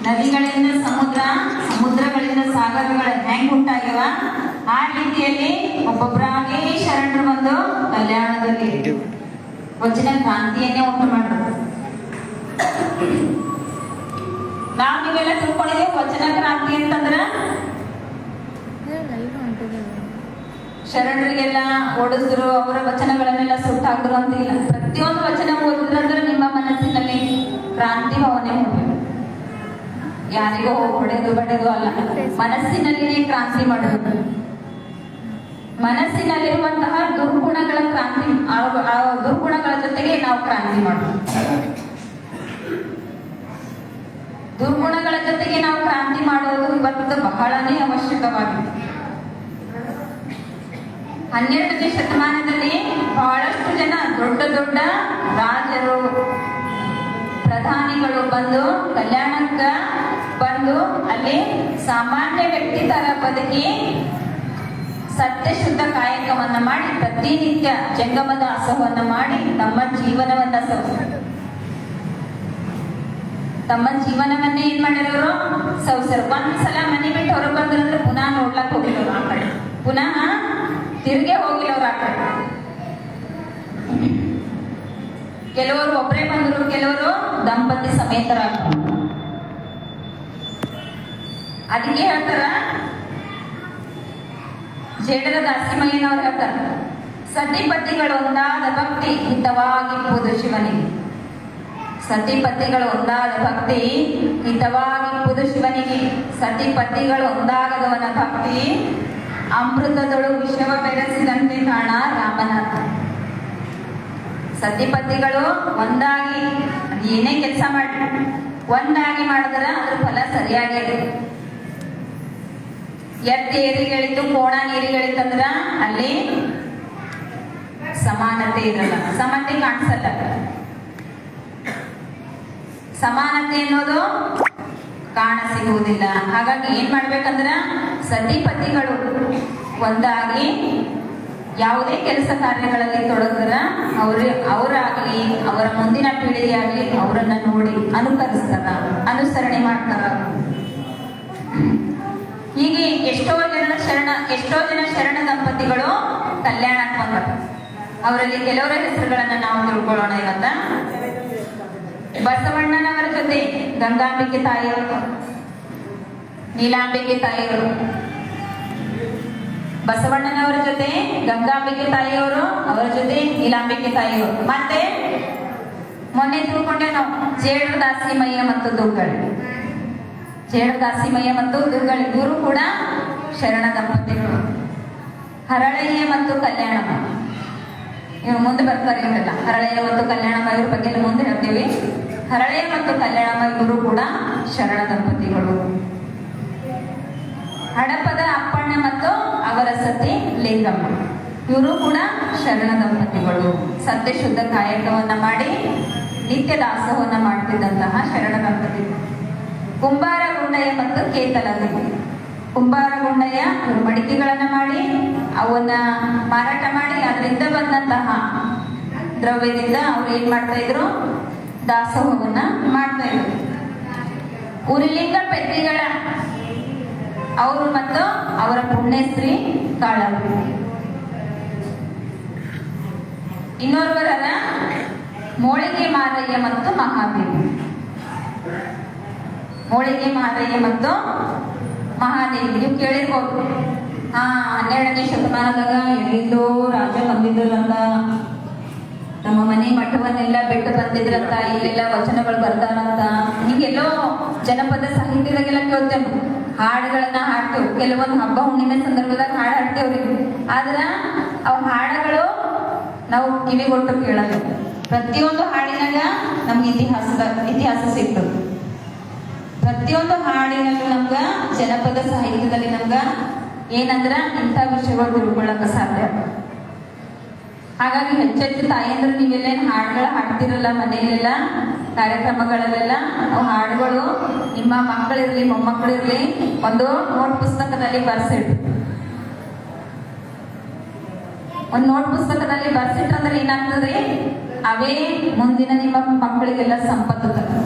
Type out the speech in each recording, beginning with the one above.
ನದಿಗಳಿಂದ ಸಮುದ್ರ, ಸಮುದ್ರಗಳಿಂದ ಸಾಗರಗಳು ಹೆಂಗ್ ಉಂಟಾಗ್ಯವ ಆ ರೀತಿಯಲ್ಲಿ ಒಬ್ಬೊಬ್ಬರಾಗಿ ಶರಣರು ಬಂದು ಕಲ್ಯಾಣದಲ್ಲಿ ವಚನ ಕ್ರಾಂತಿಯನ್ನೇ ಉಂಟು ಮಾಡಿದ್ರು. ನಾವು ನೀವೆಲ್ಲ ತಿಳ್ಕೊಂಡಿದ್ದೇವೆ ವಚನ ಕ್ರಾಂತಿ ಅಂತಂದ್ರ ಶರಣರಿಗೆಲ್ಲ ಓಡಿಸಿದ್ರು, ಅವರ ವಚನಗಳನ್ನೆಲ್ಲ ಸುಟ್ಟಾಕ್ರು ಅಂತ ಇಲ್ಲ. ಪ್ರತಿಯೊಂದು ವಚನ ಓದಿದ್ರಂದ್ರೆ ನಿಮ್ಮ ಮನಸ್ಸಿನಲ್ಲಿ ಕ್ರಾಂತಿ ಭಾವನೆ ಹೋಗ್ಬೇಕು. ಯಾರಿಗೋ ಹೊಡೆದು ಬಡೆದು ಅಲ್ಲ, ಮನಸ್ಸಿನಲ್ಲಿನೇ ಕ್ರಾಂತಿ ಮಾಡೋದು. ಮನಸ್ಸಿನಲ್ಲಿರುವಂತಹ ದುರ್ಗುಣಗಳ ಕ್ರಾಂತಿ, ಆ ದುರ್ಗುಣಗಳ ಜೊತೆಗೆ ನಾವು ಕ್ರಾಂತಿ ಮಾಡೋದು. ದುರ್ಗುಣಗಳ ಜೊತೆಗೆ ನಾವು ಕ್ರಾಂತಿ ಮಾಡೋದು ಇವತ್ತು ಬಹಳನೇ ಅವಶ್ಯಕವಾಗಿದೆ. 12ನೇ ಶತಮಾನದಲ್ಲಿ ಬಹಳಷ್ಟು ಜನ ದೊಡ್ಡ ದೊಡ್ಡ ರಾಜರು, ಪ್ರಧಾನಿಗಳು ಬಂದು ಕಲ್ಯಾಣಕ್ಕ ಬಂದು ಅಲ್ಲಿ ಸಾಮಾನ್ಯ ವ್ಯಕ್ತಿ ತರ ಬದುಕಿ ಸತ್ಯ ಶುದ್ಧ ಕಾಯಕವನ್ನ ಮಾಡಿ ಪ್ರತಿನಿತ್ಯ ಜಂಗಮ ದಾಸವನ್ನ ಮಾಡಿ ತಮ್ಮ ಜೀವನವನ್ನೇ ಏನ್ ಮಾಡಿರೋರು ಸೌಸರು. ಒಂದ್ಸಲ ಮನೆ ಬಿಟ್ಟು ಹೊರಗೆ ಬಂದ್ರಂದ್ರೆ ಪುನಃ ನೋಡ್ಲಕ್ ಹೋಗಿರೋರು ಆ ಕಡೆ, ಪುನಃ ತಿರ್ಗೆ ಹೋಗಿರೋರು ಆ ಕಡೆ. ಕೆಲವರು ಒಬ್ಬರೇ ಬಂದರು, ಕೆಲವರು ದಂಪತಿ ಸಮೇತರಾದ್ರು. ಅದಕ್ಕೆ ಹೇಳ್ತಾರ, ಜೇಡರ ದಾಸಿಮಯ್ಯನವ್ರು ಹೇಳ್ತಾರ, ಸತಿಪತಿಗಳು ಒಂದಾದ ಭಕ್ತಿ ಹಿತವಾಗಿಪ್ಪುದು ಶಿವನಿಗೆ. ಸತಿಪತಿಗಳು ಒಂದಾದ ಭಕ್ತಿ ಹಿತವಾಗಿಪ್ಪುದು ಶಿವನಿಗೆ. ಸತಿಪತಿಗಳು ಒಂದಾಗದವನ ಭಕ್ತಿ ಅಮೃತದೊಳು ವಿಷವ ಬೆರೆಸಿದಂತೆ ಕಾಣ ರಾಮನಾಥ. ಸತಿಪತಿಗಳು ಒಂದಾಗಿ ಏನೇ ಕೆಲಸ ಮಾಡಿ ಒಂದಾಗಿ ಮಾಡಿದ್ರೆ ಅದ್ರ ಫಲ ಸರಿಯಾಗಿ ಎತ್ತಿ ಏರಿಗಳಿತ್ತು, ಕೋಣ ನೀರಿಗಳಿತ್ತಂದ್ರ ಅಲ್ಲಿ ಸಮಾನತೆ ಇರಲ್ಲ, ಸಮತೆ ಕಾಣಿಸಲ್ಲ. ಸಮಾನತೆ ಅನ್ನೋದು ಕಾಣ ಸಿಗುವುದಿಲ್ಲ. ಹಾಗಾಗಿ ಏನ್ ಮಾಡ್ಬೇಕಂದ್ರ ಸತಿಪತಿಗಳು ಒಂದಾಗಿ ಯಾವುದೇ ಕೆಲಸ ಕಾರ್ಯಗಳಲ್ಲಿ ತೊಡಗಿದ್ರ ಅವರಾಗ್ಲಿ ಅವರ ಮುಂದಿನ ಪೀಳಿಗೆಯಾಗ್ಲಿ ಅವರನ್ನ ನೋಡಿ ಅನುಕರಿಸ್ತಾರ, ಅನುಸರಣೆ ಮಾಡ್ತಾರ. ಹೀಗೆ ಎಷ್ಟೋ ಜನ ಶರಣ ದಂಪತಿಗಳು ಕಲ್ಯಾಣಕ್ಕೆ ಬಂದರು. ಅವರಲ್ಲಿ ಕೆಲವರ ಹೆಸರುಗಳನ್ನ ನಾವು ತಿಳ್ಕೊಳ್ಳೋಣ ಇವತ್ತ. ಬಸವಣ್ಣನವರ ಜೊತೆ ಗಂಗಾಂಬಿಕೆ ತಾಯಿಯವರು, ನೀಲಾಂಬಿಕೆ ತಾಯಿಯವರು. ಬಸವಣ್ಣನವರ ಜೊತೆ ಗಂಗಾಂಬಿಕೆ ತಾಯಿಯವರು, ಅವರ ಜೊತೆ ನೀಲಾಂಬಿಕೆ ತಾಯಿಯವರು. ಮತ್ತೆ ಮೊನ್ನೆ ತಿಳ್ಕೊಂಡೆ ನಾವು ಜೇಡರ ದಾಸಿಮಯ್ಯ ಮತ್ತು ದುಗ್ಗಳಿ. ಜೇಡರ ದಾಸಿಮಯ್ಯ ಮತ್ತು ದುಗ್ಗಳಿ ಇವರು ಕೂಡ ಶರಣ ದಂಪತಿಗಳು. ಹರಳಯ್ಯ ಮತ್ತು ಕಲ್ಯಾಣಮ್ಮ ಇವ್ರು ಮುಂದೆ ಬರ್ತಾರೆ. ಇವರೆಲ್ಲ ಹರಳಯ್ಯ ಮತ್ತು ಕಲ್ಯಾಣಮ್ಮ ಇವ್ರ ಬಗ್ಗೆ ಎಲ್ಲ ಮುಂದೆ ಹೇಳ್ತೀವಿ. ಹರಳಯ್ಯ ಮತ್ತು ಕಲ್ಯಾಣಮ್ಮ ಇವರು ಕೂಡ ಶರಣ ದಂಪತಿಗಳು. ಹಡಪದ ಅಪ್ಪಣ್ಣ ಮತ್ತು ಅವರ ಸತಿ ಲಿಂಗಮ್ಮ ಇವರು ಕೂಡ ಶರಣ ದಂಪತಿಗಳು. ಸತ್ಯ ಶುದ್ಧ ಕಾಯಕವನ್ನ ಮಾಡಿ ನಿತ್ಯ ದಾಸವನ್ನ ಮಾಡ್ತಿದ್ದಂತಹ ಶರಣ ದಂಪತಿಗಳು. ಕುಂಬಾರ ಗುಂಡಯ್ಯ ಮತ್ತು ಕೇತಲದೇವಿ. ಕುಂಬಾರ ಗುಂಡಯ್ಯ ಮಡಿಕೆಗಳನ್ನ ಮಾಡಿ ಅವನ್ನ ಮಾರಾಟ ಮಾಡಿ ಅದರಿಂದ ಬಂದಂತಹ ದ್ರವ್ಯದಿಂದ ಅವ್ರು ಏನ್ ಮಾಡ್ತಾ ಇದ್ರು, ದಾಸೋಹವನ್ನ ಮಾಡ್ತಾ ಇದ್ರು. ಉರಿಲಿಂಗ ಪೆದ್ದಿಗಳ ಅವರು ಮತ್ತು ಅವರ ಪುಣ್ಯಶ್ರೀ ಕಾಳವರು. ಇನ್ನೋರ್ವರನ್ನ ಮೋಳಿಗೆ ಮಾರಯ್ಯ ಮತ್ತು ಮಹಾದೇವಿ. ಮೋಳಿಗೆ ಮಾರಯ್ಯ ಮತ್ತು ಮಹಾದೇವಿ ನೀವು ಕೇಳಿರ್ಬೋದು. 12ನೇ ಶತಮಾನದಾಗ ಎಲ್ಲಿಂದೋ ರಾಜ ಬಂದಿದ್ರಂತ, ನಮ್ಮ ಮನೆ ಮಠವನ್ನೆಲ್ಲ ಬಿಟ್ಟು ಬಂದಿದ್ರಂತ, ಇಲ್ಲೆಲ್ಲ ವಚನಗಳು ಬರ್ತಾರಂತ. ಹೀಗೆಲ್ಲೋ ಜನಪದ ಸಾಹಿತ್ಯದಾಗೆಲ್ಲ ಕೇಳ್ತೇವೆ, ಹಾಡುಗಳನ್ನ ಹಾಡ್ತೇವೆ. ಕೆಲವೊಂದು ಹಬ್ಬ ಹುಣ್ಣಿಮೆ ಸಂದರ್ಭದಾಗ ಹಾಡು ಹಾಡ್ತೇವ್ರಿ. ಆದ್ರ ಅವು ಹಾಡುಗಳು ನಾವು ಕಿವಿಗೊಟ್ಟು ಕೇಳಲ್ಲ. ಪ್ರತಿಯೊಂದು ಹಾಡಿನಾಗ ನಮ್ಗೆ ಇತಿಹಾಸ ಸಿಗ್ತದೆ. ಪ್ರತಿಯೊಂದು ಹಾಡಿನಲ್ಲೂ ನಮ್ಗ ಜನಪದ ಸಾಹಿತ್ಯದಲ್ಲಿ ನಮ್ಗ ಏನಂದ್ರ ಇಂಥ ವಿಷಯಗಳು ತಿಳ್ಕೊಳ್ಳಕ ಸಾಧ್ಯ. ಹಾಗಾಗಿ ಹೆಚ್ಚೆಚ್ಚು ತಾಯಂದ್ರೆ ನೀವೆಲ್ಲೇನು ಹಾಡುಗಳು ಹಾಡ್ತಿರಲ್ಲ ಮನೆಯಲ್ಲೆಲ್ಲ, ಕಾರ್ಯಕ್ರಮಗಳಲ್ಲೆಲ್ಲ ಅವು ಹಾಡುಗಳು ನಿಮ್ಮ ಮಕ್ಕಳಿರ್ಲಿ ಮೊಮ್ಮಕ್ಕಳಿರ್ಲಿ ಒಂದು ನೋಟ್ ಪುಸ್ತಕದಲ್ಲಿ ಬರ್ಸಿಟ್ಟು, ಒಂದು ನೋಟ್ ಪುಸ್ತಕದಲ್ಲಿ ಬರ್ಸಿಟ್ರಂದ್ರೆ ಏನಾಗ್ತದ್ರಿ, ಅವೇ ಮುಂದಿನ ನಿಮ್ಮ ಮಕ್ಕಳಿಗೆಲ್ಲ ಸಂಪತ್ತು ತರ್ತವೆ.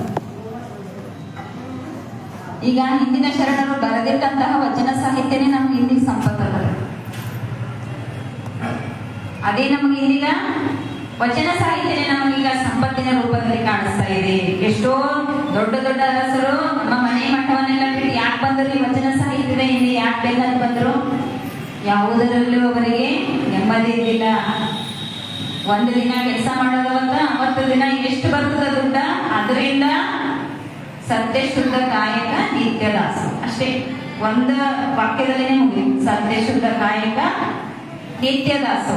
ಈಗ ಹಿಂದಿನ ಶರಣರು ಬರೆದಿಟ್ಟಂತಹ ವಚನ ಸಾಹಿತ್ಯನೇ ನಮ್ಗೆ ಇಂದಿಗೆ ಸಂಪತ್ತು ಅದ. ಅದೇ ನಮಗೆ ಇದೀಗ ವಚನ ಸಾಹಿತ್ಯನೇ ನಮಗೀಗ ಸಂಪತ್ತಿನ ರೂಪದಲ್ಲಿ ಕಾಣಿಸ್ತಾ ಇದೆ. ಎಷ್ಟೋ ದೊಡ್ಡ ದೊಡ್ಡ ಅರಸರು ನಮ್ಮ ಮನೆ ಮಠವನ್ನೆಲ್ಲ ಬಿಟ್ಟು ಯಾಕೆ ಬಂದರು? ಈ ವಚನ ಸಾಹಿತ್ಯದ ಹಿಂದೆ ಯಾಕೆ ಬೇಕಂತ ಬಂದರು? ಯಾವುದರಲ್ಲೂ ಅವರಿಗೆ ನೆಮ್ಮದಿ ಇದ್ದಿಲ್ಲ. ಒಂದು ದಿನ ಕೆಲಸ ಮಾಡೋದು ಅಂತ 50 ದಿನ ಎಷ್ಟು ಬರ್ತದ ದುಡ್ಡ, ಅದರಿಂದ ಸತ್ಯ ಶುದ್ಧ ಕಾಯಕ ನಿತ್ಯ ದಾಸ. ಅಷ್ಟೇ, ಒಂದು ವಾಕ್ಯದಲ್ಲೇ ಮುಗಿ. ಸತ್ಯ ಶುದ್ಧ ಕಾಯಕ ನಿತ್ಯ ದಾಸ.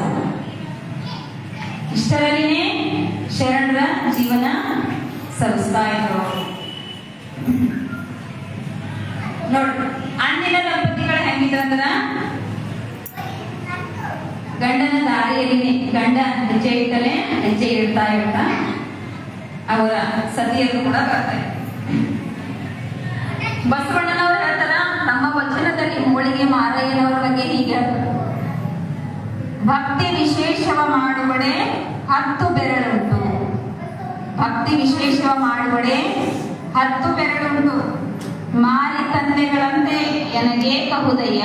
ಇಷ್ಟರಲ್ಲಿನೇ ಶರಣರ ಜೀವನ ಸವಿಸ್ತಾ ಇದ್ರು. ನೋಡ್ರಿ, ಅಂದಿನ ದಂಪತಿಗಳು ಹೆಂಗಿದ್ರಂದ್ರ ಗಂಡನ ದಾರಿಯಲ್ಲಿ ಗಂಡ ಹೆಜ್ಜೆ ಇಟ್ಟಲೆ ಹೆಜ್ಜೆ ಇಡ್ತಾ ಅವರ ಸತಿಯರು ಕೂಡ ಬರ್ತಾರೆ. ಬಸವಣ್ಣನವರು ಹೇಳ್ತಾರ, ನಮ್ಮ ವಚನದಲ್ಲಿ ಮೂಳಿಗೆ ಮಾರಯ್ಯನವರ ಬಗ್ಗೆ ಹೀಗೆ ಭಕ್ತಿ ವಿಶೇಷವ ಮಾಡುವಡೆ 10 ಬೆರಳುಂಟು. ಭಕ್ತಿ ವಿಶೇಷವ ಮಾಡುವಡೆ 10 ಬೆರಳುಂಟು. ಮಾರಿ ತಂದೆಗಳಂತೆ ಎನಗೇ ಕಹುದಯ್ಯ,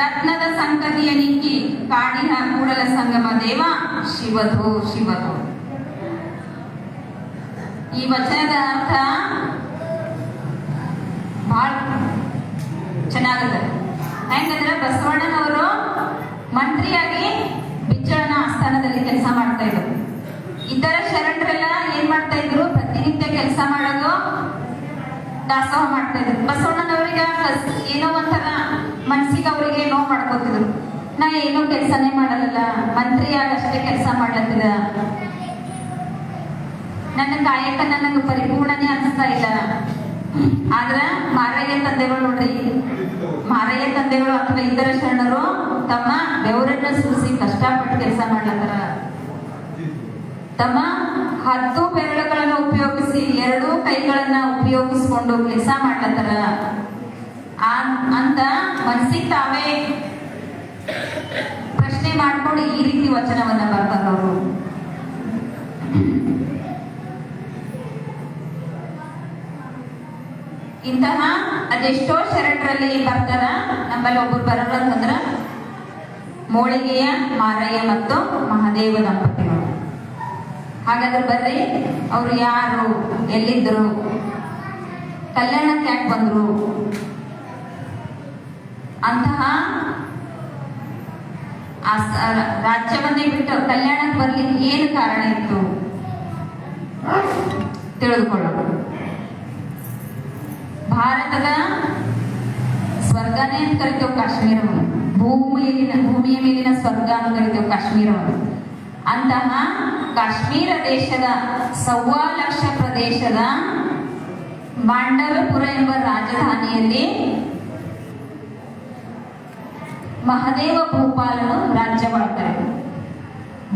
ರತ್ನದ ಸಂಗತಿಯ ನಿಕ್ಕಿ ಕಾಡಿನ ಕೂಡಲ ಸಂಗಮ ದೇವ ಶಿವಧು ಶಿವಧು. ಈ ವಚನದ ಅರ್ಥ ಬಹಳ ಚೆನ್ನಾಗದ. ಹೆಂಗಂದ್ರೆ ಬಸವಣ್ಣನವರು ಮಂತ್ರಿಯಾಗಿ ಬಿಜ್ಜಳನ ಆಸ್ಥಾನದಲ್ಲಿ ಕೆಲಸ ಮಾಡ್ತಾ ಇದ್ರು. ಇತರ ಶರಣರೆಲ್ಲ ಏನ್ ಮಾಡ್ತಾ ಇದ್ರು? ಪ್ರತಿನಿತ್ಯ ಕೆಲಸ ಮಾಡೋದು, ದಾಸೋಹ ಮಾಡ್ತಾ ಇದ್ರು. ಬಸವಣ್ಣನವರಿಗೆ ಏನೋ ಒಂಥರ ಮನ್ಸಿಗೆ ಅವರಿಗೆ ನೋವು ಮಾಡ್ಕೋತಿದ್ರು. ನಾ ಏನೋ ಕೆಲಸನೇ ಮಾಡಲ್ಲ, ಮಂತ್ರಿಯಾಗಿ ಅಷ್ಟೇ ಕೆಲಸ ಮಾಡತ್ತಿದ, ನನ್ನ ಕಾಯಕ ನನಗೆ ಪರಿಪೂರ್ಣನೇ ಅನಿಸ್ತಾ ಇಲ್ಲ. ಆದ್ರ ಮಾರಯ್ಯ ತಂದೆಗಳು ನೋಡ್ರಿ, ಮಾರಯ್ಯ ತಂದೆಗಳು ಅಥವಾ ಇತರ ಶರಣರು ತಮ್ಮ ಬೆವರನ್ನ ಸುರಿಸಿ ಕಷ್ಟಪಟ್ಟು ಕೆಲಸ ಮಾಡ್ಲತ್ತಾರ. ತಮ್ಮ 10 ಬೆರಳುಗಳನ್ನ ಉಪಯೋಗಿಸಿ 2 ಕೈಗಳನ್ನ ಉಪಯೋಗಿಸ್ಕೊಂಡು ಕೆಲಸ ಮಾಡ್ಲತ್ತಾರ ಅಂತ ಮನಸ್ಸಿಗೆ ತಾವೇ ಪ್ರಶ್ನೆ ಮಾಡ್ಕೊಂಡು ಈ ರೀತಿ ವಚನವನ್ನ ಬರ್ತಾರ ಅವರು. ಇಂತಹ ಅದೆಷ್ಟೋ ಶರಣರಲ್ಲಿ ಬರ್ತಾರ. ನಮ್ಮಲ್ಲಿ ಒಬ್ಬರು ಬರೋರು ಅಂತಂದ್ರ ಮೋಳಿಗೆಯ ಮಾರಯ್ಯ ಮತ್ತು ಮಹಾದೇವ ದಂಪತಿಗಳು. ಹಾಗಾದ್ರೆ ಬರ್ರಿ, ಅವ್ರು ಯಾರು, ಎಲ್ಲಿದ್ರು, ಕಲ್ಯಾಣಕ್ಕೆ ಯಾಕೆ ಬಂದ್ರು, ಅಂತಹ ರಾಜ್ಯವನ್ನೇ ಬಿಟ್ಟು ಕಲ್ಯಾಣಕ್ಕೆ ಬರ್ಲಿಕ್ಕೆ ಏನು ಕಾರಣ ಇತ್ತು ತಿಳಿದುಕೊಳ್ಳೋಣ. ಭಾರತದ ಸ್ವರ್ಗನೇ ಅಂತ ಕರಿತೇವೆ ಕಾಶ್ಮೀರವನ್ನು, ಭೂಮಿಯ ಮೇಲಿನ ಸ್ವರ್ಗ ಅಂತ ಕರಿತೇವೆ ಕಾಶ್ಮೀರವನ್ನು. ಅಂತಹ ಕಾಶ್ಮೀರ ದೇಶದ 1,15,00,000 ಪ್ರದೇಶದ ಮಾಂಡವಪುರ ಎಂಬ ರಾಜಧಾನಿಯಲ್ಲಿ ಮಹದೇವ ಭೂಪಾಲನು ರಾಜ್ಯವಾಳ್ತಾರೆ.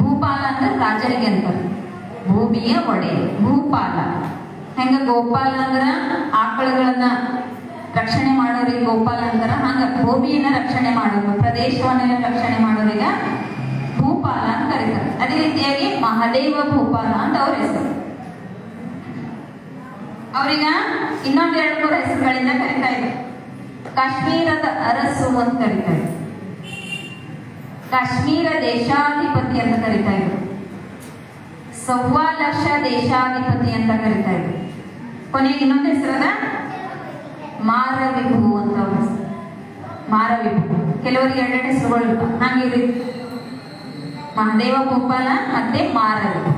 ಭೂಪಾಲ ಅಂದ್ರೆ ರಾಜರಿಗೆ ಅಂತಾರೆ, ಭೂಮಿಯ ಒಡೆಯ ಭೂಪಾಲ. ಹೆಂಗ ಗೋಪಾಲ ಅಂದ್ರ ಆಕಳುಗಳನ್ನ ರಕ್ಷಣೆ ಮಾಡೋರಿಗೆ ಗೋಪಾಲ ಅಂತಾರ, ಹಂಗ ಭೂಮಿಯನ್ನ ರಕ್ಷಣೆ ಮಾಡೋದು, ಪ್ರದೇಶವನ್ನೆಲ್ಲ ರಕ್ಷಣೆ ಮಾಡೋರಿಗೆ ಭೂಪಾಲ ಅಂತ ಕರೀತಾರೆ. ಅದೇ ರೀತಿಯಾಗಿ ಮಹದೇವ ಭೂಪಾಲ ಅಂತ ಅವ್ರ ಹೆಸರು. ಅವ್ರೀಗ ಇನ್ನೊಂದ್ 2-3 ಹೆಸರುಗಳಿಂದ ಕರೀತಾ ಇದ್ರು. ಕಾಶ್ಮೀರದ ಅರಸು ಅಂತ ಕರೀತಾ ಇದ್ರು, ಕಾಶ್ಮೀರ ದೇಶಾಧಿಪತಿ ಅಂತ ಕರೀತಾ ಇದ್ರು, 1,15,00,000 ದೇಶಾಧಿಪತಿ ಅಂತ ಕರೀತಾ ಇದ್ರು. ಕೊನೆಗೆ ಇನ್ನೊಂದು ಹೆಸರದ ಮಾರವಿಭು ಅಂತ ಮಾರವಿಭು. ಕೆಲವರಿಗೆ 2 ಹೆಸರುಗಳು ಇರ್ತಾವ. ಹಾಗಿರಿ ಮಹದೇವ ಭೂಪಾಲ ಮತ್ತೆ ಮಾರವಿಭು.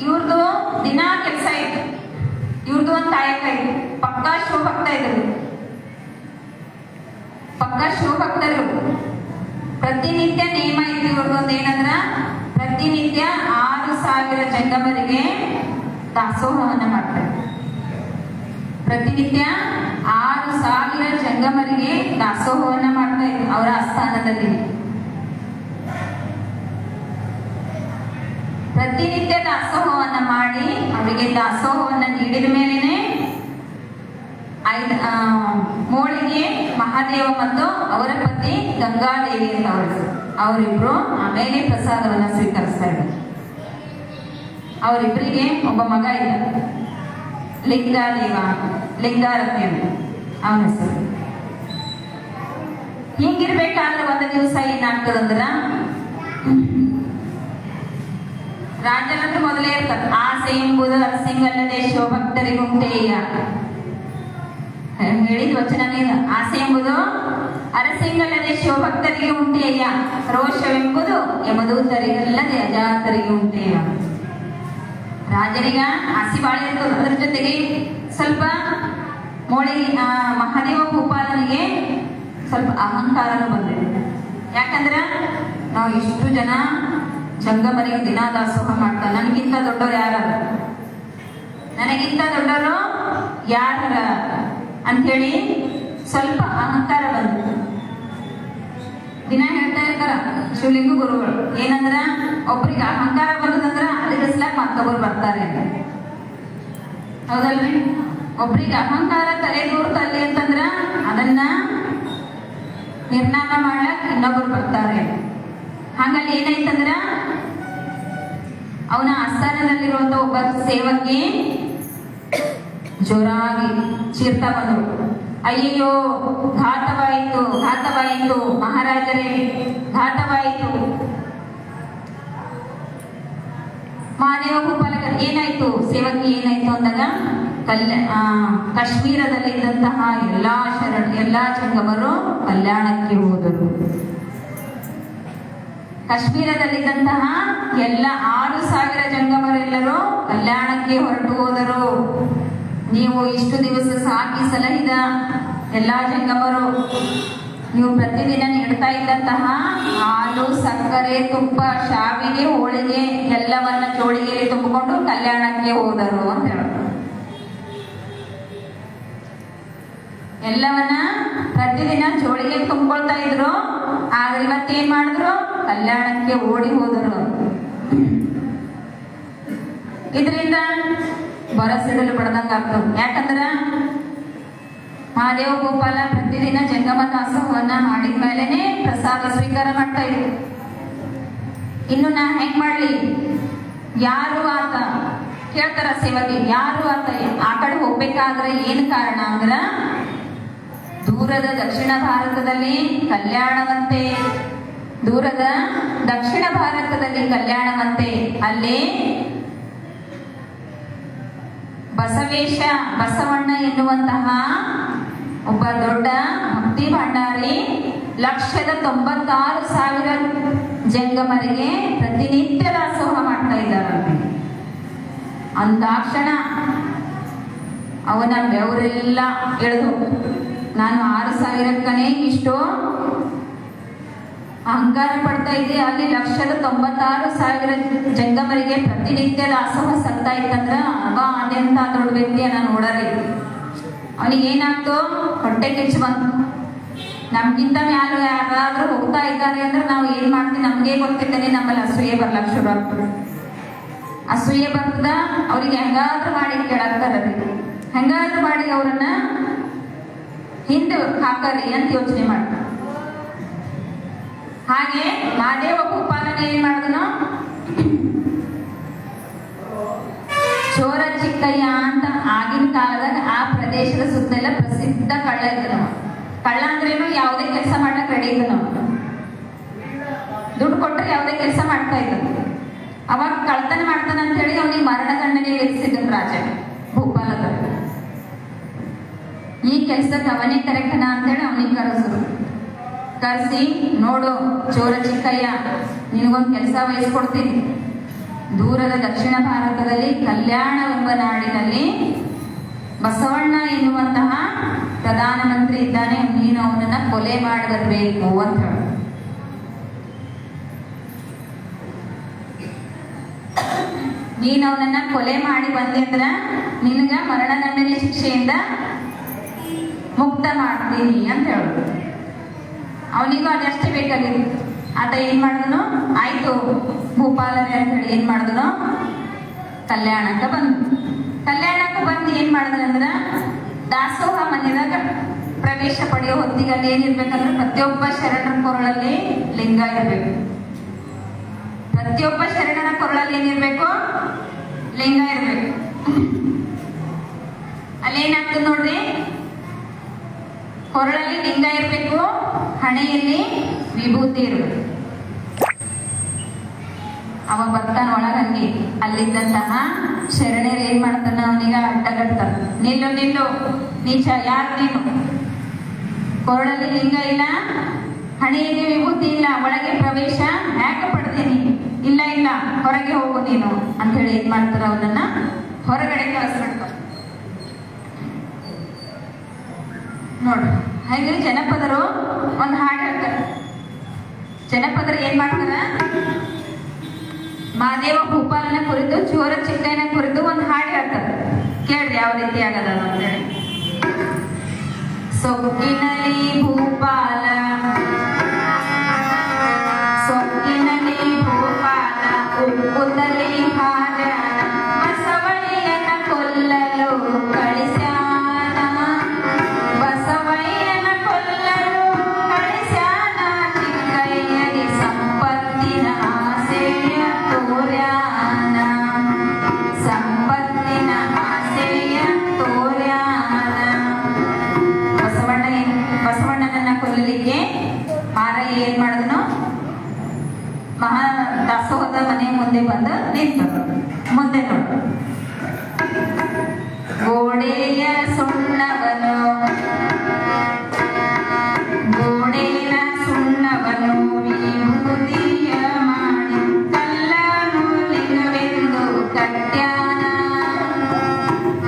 ಇವ್ರದ್ದು ದಿನಾ ಕೆಲಸ ಇತ್ತು, ಇವ್ರದ್ದು ಒಂದು ಕಾಯಕ ಇತ್ತು. ಪಕ್ಕಾ ಶಿವಭಕ್ತ ಇದ್ರು, ಪಕ್ಕಾ ಶಿವಭಕ್ತರು. ಪ್ರತಿನಿತ್ಯ ನೇಮ ಇತ್ತು ಇವ್ರದ್ದೊಂದು ಏನಂದ್ರ, ಪ್ರತಿನಿತ್ಯ 6,000 ಜಂಗಮರಿಗೆ ದಾಸೋಹವನ್ನ ಮಾಡ್ತಾರೆ. ಪ್ರತಿನಿತ್ಯ 6,000 ಜಂಗಮರಿಗೆ ದಾಸೋಹವನ್ನ ಮಾಡ್ತಾ ಇದ್ರು ಅವರ ಆಸ್ಥಾನದಲ್ಲಿ. ಪ್ರತಿನಿತ್ಯ ದಾಸೋಹವನ್ನ ಮಾಡಿ ಅವರಿಗೆ ದಾಸೋಹವನ್ನ ನೀಡಿದ ಮೇಲೇನೆ ಮೋಳಿಗೆ ಮಹಾದೇವ ಮತ್ತು ಅವರ ಪತ್ನಿ ಗಂಗಾದೇವಿ ಅಂತ ಅವರು ಅವರಿಬ್ರು ಆಮೇಲೆ ಪ್ರಸಾದವನ್ನ ಸ್ವೀಕರಿಸ್ತಾ ಇದ್ದಾರೆ. ಅವರಿಬ್ಬರಿಗೆ ಒಬ್ಬ ಮಗ ಇದ್ದ, ಲಿಂಗಾದೇವ, ಲಿಂಗಾರತ್ನ ಅವನ ಹೆಸರು. ಹಿಂಗಿರ್ಬೇಕಾದ್ರೆ ಒಂದು ದಿವಸ ಏನಾಗ್ತದಂದ್ರ, ರಾಜನಂದ್ರೆ ಮೊದಲೇ ಇರ್ತದೆ, ಆಸೆ ಎಂಬುದು ಅರಸಿಂಗಲ್ಲದೆ ಶಿವಭಕ್ತರಿಗುಂಟೇಯ. ಹೇಳಿದ ವಚನನೇ ಇದು. ಆಸೆ ಎಂಬುದು ಅರಸಿಂಗಲ್ಲದೆ ಶಿವಭಕ್ತರಿಗೆ ಉಂಟೇಯ, ರೋಷವೆಂಬುದು ಯಮದೂತರಿಗಲ್ಲದೆ ಅಜಾತರಿಗೆ ಉಂಟೇಯ. ರಾಜನಿಗ ಆಸೆ ಬಾಳ ಇರ್ತದೆ, ಅದ್ರ ಜೊತೆಗೆ ಸ್ವಲ್ಪ ಮಹಾದೇವ ಭೂಪಾಲನಿಗೆ ಸ್ವಲ್ಪ ಅಹಂಕಾರನೂ ಬಂದಿದೆ. ಯಾಕಂದ್ರೆ ನಾವು ಇಷ್ಟು ಜನ ಜಂಗಮರಿಗೆ ದಿನ ದಾಸೋಹ ಮಾಡ್ತಾರೆ, ನನಗಿಂತ ದೊಡ್ಡವ್ರು ಯಾರ, ನನಗಿಂತ ದೊಡ್ಡವರು ಯಾರ ಅಂಥೇಳಿ ಸ್ವಲ್ಪ ಅಹಂಕಾರ ಬಂತು. ದಿನ ಹೇಳ್ತಾ ಇರ್ತಾರ ಶಿವಲಿಂಗ ಗುರುಗಳು, ಏನಂದ್ರ ಒಬ್ರಿಗೆ ಅಹಂಕಾರ ಬಂದದಂದ್ರ ಅಲ್ಲಿಗಿಸ್ಲಾಕ ಮತ್ತೊಬ್ಬರು ಬರ್ತಾರೆ. ಹೌದಲ್ರಿ? ಒಬ್ರಿಗೆ ಅಹಂಕಾರ ತಲೆ ದೂರ್ತಲ್ಲಿ ಅಂತಂದ್ರ ಅದನ್ನ ನಿರ್ನಾಮ ಮಾಡ್ಲಕ್ ಇನ್ನೊಬ್ರು ಬರ್ತಾರೆ. ಹಾಗಾಗಿ ಏನಾಯ್ತಂದ್ರ ಅವನ ಆಸ್ಥಾನದಲ್ಲಿರುವಂತ ಒಬ್ಬ ಸೇವಕಿ ಜೋರಾಗಿ ಚೀರ್ತಾ ಬಂದರು, ಅಯ್ಯಯ್ಯೋ ಘಾತವಾಯಿತು, ಘಾತವಾಯಿತು ಮಹಾರಾಜರೇ, ಘಾತವಾಯಿತು. ಮಹಾದೇವ ಭೂಪಾಲಕ ಏನಾಯ್ತು, ಸೇವಕಿ ಏನಾಯ್ತು ಅಂದಾಗ ಕಾಶ್ಮೀರದಲ್ಲಿದ್ದಂತಹ ಎಲ್ಲಾ ಜಂಗಮರು ಕಲ್ಯಾಣಕ್ಕೆ ಹೋದರು. ಕಾಶ್ಮೀರದಲ್ಲಿದ್ದಂತಹ ಎಲ್ಲ 6,000 ಜಂಗಮರೆಲ್ಲರೂ ಕಲ್ಯಾಣಕ್ಕೆ ಹೊರಟು ಹೋದರು. ನೀವು ಇಷ್ಟು ದಿವಸ ಸಾಕಿ ಸಲಹಿದ ಎಲ್ಲಾ ಜಂಗಮರು, ನೀವು ಪ್ರತಿದಿನ ನೀಡ್ತಾ ಇದ್ದಂತಹ ಹಾಲು, ಸಕ್ಕರೆ, ತುಪ್ಪ, ಶಾವಿಗೆ, ಹೋಳಿಗೆ ಎಲ್ಲವನ್ನ ಜೋಳಿಗೆಯಲ್ಲಿ ತುಂಬಿಕೊಂಡು ಕಲ್ಯಾಣಕ್ಕೆ ಹೋದರು ಅಂತ ಹೇಳ. ಎಲ್ಲವನ್ನ ಪ್ರತಿದಿನ ಜೋಳಿಗೆ ತುಂಬಿಕೊಳ್ತಾ ಇದ್ರು, ಆದ್ರೆ ಇವತ್ತೇನ್ ಮಾಡಿದ್ರು, ಕಲ್ಯಾಣಕ್ಕೆ ಓಡಿ ಹೋದರು. ಇದರಿಂದ ಬರಸಿಡಲು ಪಡೆದಂಗ ಆಗ್ತದೆ. ಯಾಕಂದ್ರ ಮಹಾದೇವ ಗೋಪಾಲ ಪ್ರತಿದಿನ ಜಂಗಮ ದಾಸೋಹವನ್ನ ಮಾಡಿದ ಮೇಲೆನೆ ಪ್ರಸಾದ ಸ್ವೀಕಾರ ಮಾಡ್ತಾ ಇದ್ರು. ಇನ್ನು ನಾ ಹೆಂಗ್ ಮಾಡ್ಲಿ, ಯಾರು ಆತ ಕೇಳ್ತಾರ ಸೇವಕಿ, ಯಾರು ಆತ ಆ ಕಡೆ ಹೋಗ್ಬೇಕಾದ್ರೆ ಏನ್ ಕಾರಣ ಅಂದ್ರ, ದೂರದ ದಕ್ಷಿಣ ಭಾರತದಲ್ಲಿ ಕಲ್ಯಾಣವಂತೆ, ದೂರದ ದಕ್ಷಿಣ ಭಾರತದಲ್ಲಿ ಕಲ್ಯಾಣವಂತೆ, ಅಲ್ಲಿ ಬಸವಣ್ಣ ಎನ್ನುವಂತಹ ಒಬ್ಬ ದೊಡ್ಡ ಭಕ್ತಿ ಭಂಡಾರಿ 1,96,000 ಜಂಗಮರಿಗೆ ಪ್ರತಿನಿತ್ಯ ದಾಸೋಹ ಮಾಡ್ತಾ ಇದ್ದಾರಂತೆ. ಅಂದಾಕ್ಷಣ ಅವನ ಬೆವರೆಲ್ಲ ಎಳೆದು, ನಾನು 6,000ಕ್ಕನೇ ಇಷ್ಟು ಅಹಂಕಾರ ಪಡ್ತಾ ಇದ್ದೆ, ಅಲ್ಲಿ 1,96,000 ಜಂಗಮರಿಗೆ ಪ್ರತಿನಿತ್ಯ ದಾಸೋಹ ಸತ್ತಾ ಇತ್ತಂದ್ರ ಅವ ಅದೆಂತ ದೊಡ್ಡ ವ್ಯಕ್ತಿಯ ನಾನು ನೋಡಲಿ. ಅವನಿಗೆ ಏನಾಗ್ತು, ಹೊಟ್ಟೆ ಕಿಚ್ಚು ಬಂತು. ನಮ್ಗಿಂತ ಮ್ಯಾಲ ಯಾರಾದ್ರೂ ಹೋಗ್ತಾ ಇದ್ದಾರೆ ಅಂದ್ರೆ ನಾವು ಏನ್ ಮಾಡ್ತೀವಿ ನಮ್ಗೆ ಗೊತ್ತಿದ್ದೇನೆ, ನಮ್ಮಲ್ಲಿ ಅಸೂಯೆ ಬರ್ಲಕ್ ಶುರು ಆಗ್ತದೆ. ಅಸೂಯೆ ಬರ್ತದ, ಅವ್ರಿಗೆ ಹೆಂಗಾದ್ರೂ ಮಾಡಿ ಕೇಳಾಕ್ತಾರ್ರಿ, ಹೆಂಗಾದ್ರೂ ಮಾಡಿ ಅವ್ರನ್ನ ಹಿಂದೆ ಹಾಕರಿ ಅಂತ ಯೋಚನೆ ಮಾಡ್ತಾರೆ. ಹಾಗೆ ಮಹಾದೇವ ಭೂಪಾಲನ ಏನ್ ಮಾಡಿದನು, ಚೋರ ಚಿಕ್ಕಯ್ಯ ಅಂತ ಆಗಿನ ಕಾಲದಾಗ ಆ ಪ್ರದೇಶದ ಸುತ್ತೆಲ್ಲ ಪ್ರಸಿದ್ಧ ಕಳ್ಳ ಇದ್ದನು. ಕಳ್ಳ ಅಂದ್ರೇನು, ಯಾವುದೇ ಕೆಲಸ ಮಾಡಕ್ ರೆಡಿ ಇದ್ದನು, ದುಡ್ಡು ಕೊಟ್ಟರೆ ಯಾವುದೇ ಕೆಲಸ ಮಾಡ್ತಾ ಇದ್ದನು. ಅವಾಗ ಕಳ್ತನ ಮಾಡ್ತಾನ ಅಂತ ಹೇಳಿ ಅವನಿಗೆ ಮರಣದಂಡನೆ ವಿಧಿಸಿದ್ದನು ರಾಜ ಭೂಪಾಲದ. ಈ ಕೆಲ್ಸಕ್ಕೆ ಅವನೇ ಕರೆಕ್ಟನ ಅಂತೇಳಿ ಅವನಿಗೆ ಕರೆಸಿ, ನೋಡು ಚೋರ ಚಿಕ್ಕಯ್ಯ, ನಿನಗೊಂದು ಕೆಲಸ ವಹಿಸ್ಕೊಡ್ತೀನಿ. ದೂರದ ದಕ್ಷಿಣ ಭಾರತದಲ್ಲಿ ಕಲ್ಯಾಣವೆಂಬ ನಾಡಿನಲ್ಲಿ ಬಸವಣ್ಣ ಎನ್ನುವಂತಹ ಪ್ರಧಾನಮಂತ್ರಿ ಇದ್ದಾನೆ, ನೀನು ಅವನನ್ನ ಕೊಲೆ ಮಾಡಿ ಬರಬೇಕು ಅಂತ ಹೇಳಿ. ನೀನು ಅವನನ್ನ ಕೊಲೆ ಮಾಡಿ ಬಂದೆ ಅಂದ್ರ ನಿನಗ ಮರಣದಂಡನೆ ಶಿಕ್ಷೆಯಿಂದ ಮುಕ್ತ ಮಾಡ್ತೀನಿ ಅಂತ ಹೇಳುದು. ಅವನಿಗೂ ಅದಷ್ಟೇ ಬೇಕಾಗಿತ್ತು. ಆತ ಏನ್ ಮಾಡಿದನು, ಆಯ್ತು ಭೂಪಾಲನೆ ಅಂತ ಹೇಳಿ ಏನ್ ಮಾಡಿದನು, ಕಲ್ಯಾಣಕ್ಕೆ ಬಂದು ಏನ್ ಮಾಡಿದ್ರ ಅಂದ್ರ ದಾಸೋಹ ಮನೆದಾಗ ಪ್ರವೇಶ ಪ್ರವೇಶ ಪಡೆಯೋ ಹೊತ್ತಿಗೆ ಅಲ್ಲಿ ಏನಿರ್ಬೇಕಂದ್ರೆ ಪ್ರತಿಯೊಬ್ಬ ಶರಣರ ಕೊರಳಲ್ಲಿ ಲಿಂಗ ಇರಬೇಕು. ಪ್ರತಿಯೊಬ್ಬ ಶರಣರ ಕೊರಳಲ್ಲಿ ಏನಿರ್ಬೇಕು? ಲಿಂಗ ಇರ್ಬೇಕು. ಅಲ್ಲೇನಾಗ್ತದೆ ನೋಡ್ರಿ, ಕೊರಳಲ್ಲಿ ಲಿಂಗ ಇರ್ಬೇಕು, ಹಣೆಯಲ್ಲಿ ವಿಭೂತಿ ಇರ್ಬೇಕು. ಅವ ಬರ್ತಾನ ಒಳಗಂಗಿ. ಅಲ್ಲಿದ್ದಂತಹ ಶರಣರು ಏನ್ ಮಾಡ್ತಾನ, ಅವನಿಗ ಅಡ್ಡಗಡ್ತಾನ. ನಿಲ್ಲು ನಿಲ್ಲು, ನೀಚ, ಯಾರು ನೀನು? ಕೊರಳಲ್ಲಿ ಲಿಂಗ ಇಲ್ಲ, ಹಣೆಯಲ್ಲಿ ವಿಭೂತಿ ಇಲ್ಲ, ಒಳಗೆ ಪ್ರವೇಶ ಯಾಕೆ ಪಡ್ತೀನಿ? ಇಲ್ಲ ಇಲ್ಲ, ಹೊರಗೆ ಹೋಗು ನೀನು ಅಂತ ಹೇಳಿ ಏನ್ ಮಾಡ್ತಾರ, ಅವನನ್ನ ಹೊರಗಡೆ ಕಳಿಸ್ಬಿಡ್ತಾರ. ನೋಡ್ರಿ, ಹಾಗೆ ಜನಪದರು ಒಂದು ಹಾಡು ಹೇಳ್ತಾರೆ. ಜನಪದರು ಏನ್ ಮಾಡ್ತಾರ, ಮಹಾದೇವ ಭೂಪಾಲನ ಕುರಿತು, ಚೋರ ಚಿಕ್ಕಯ್ಯನ ಕುರಿತು ಒಂದು ಹಾಡು ಹೇಳ್ತಾರೆ. ಕೇಳ್ರಿ ಯಾವ ರೀತಿ ಆಗದ ಅಂತೇಳಿ. ಸೊಕ್ಕಿನಲಿ ಭೂಪಾಲ, ಸೊಕ್ಕಿನಲಿ ಭೂಪಾಲ, ಉಕ್ಕುತ್ತಲಿ ಹಾಡ, ಬಸವಯ್ಯನ ಕೊಲ್ಲಲು ಕಳಿಸ್ಯಾನ, ಬಸವಯ್ಯನ ಕೊಲ್ಲಲು ಕಳಿಸ್ಯಾನ, ಚಿಕ್ಕಯ್ಯಗೆ ಸಂಪತ್ತಿನ ಆಸೆಯ ತೋರ್ಯಾನ, ಸಂಪತ್ತಿನ ಆಸೆಯ ತೋರ್ಯಾನ. ಬಸವಣ್ಣನನ್ನ ಕೊಲ್ಲಲಿಕ್ಕೆ ಮಾರಯ್ಯ ಏನ್ ಮಾಡಿದನು, ಮಹಾ ದಾಸೋಹದ ಮನೆ ಮುಂದೆ ಬಂದು ನಿಂತು. ಮುಂದೆ ನೋಡು, ಗೋಡೆಯ ಸುಣ್ಣವನು, ಗೋಡೆಯ ಸುಣ್ಣವನು ವಿಭೂತಿಯ ಮಾಡಿ, ಕಲ್ಲನು ಲಿಂಗವೆಂದು ಕಟ್ಯಾನ,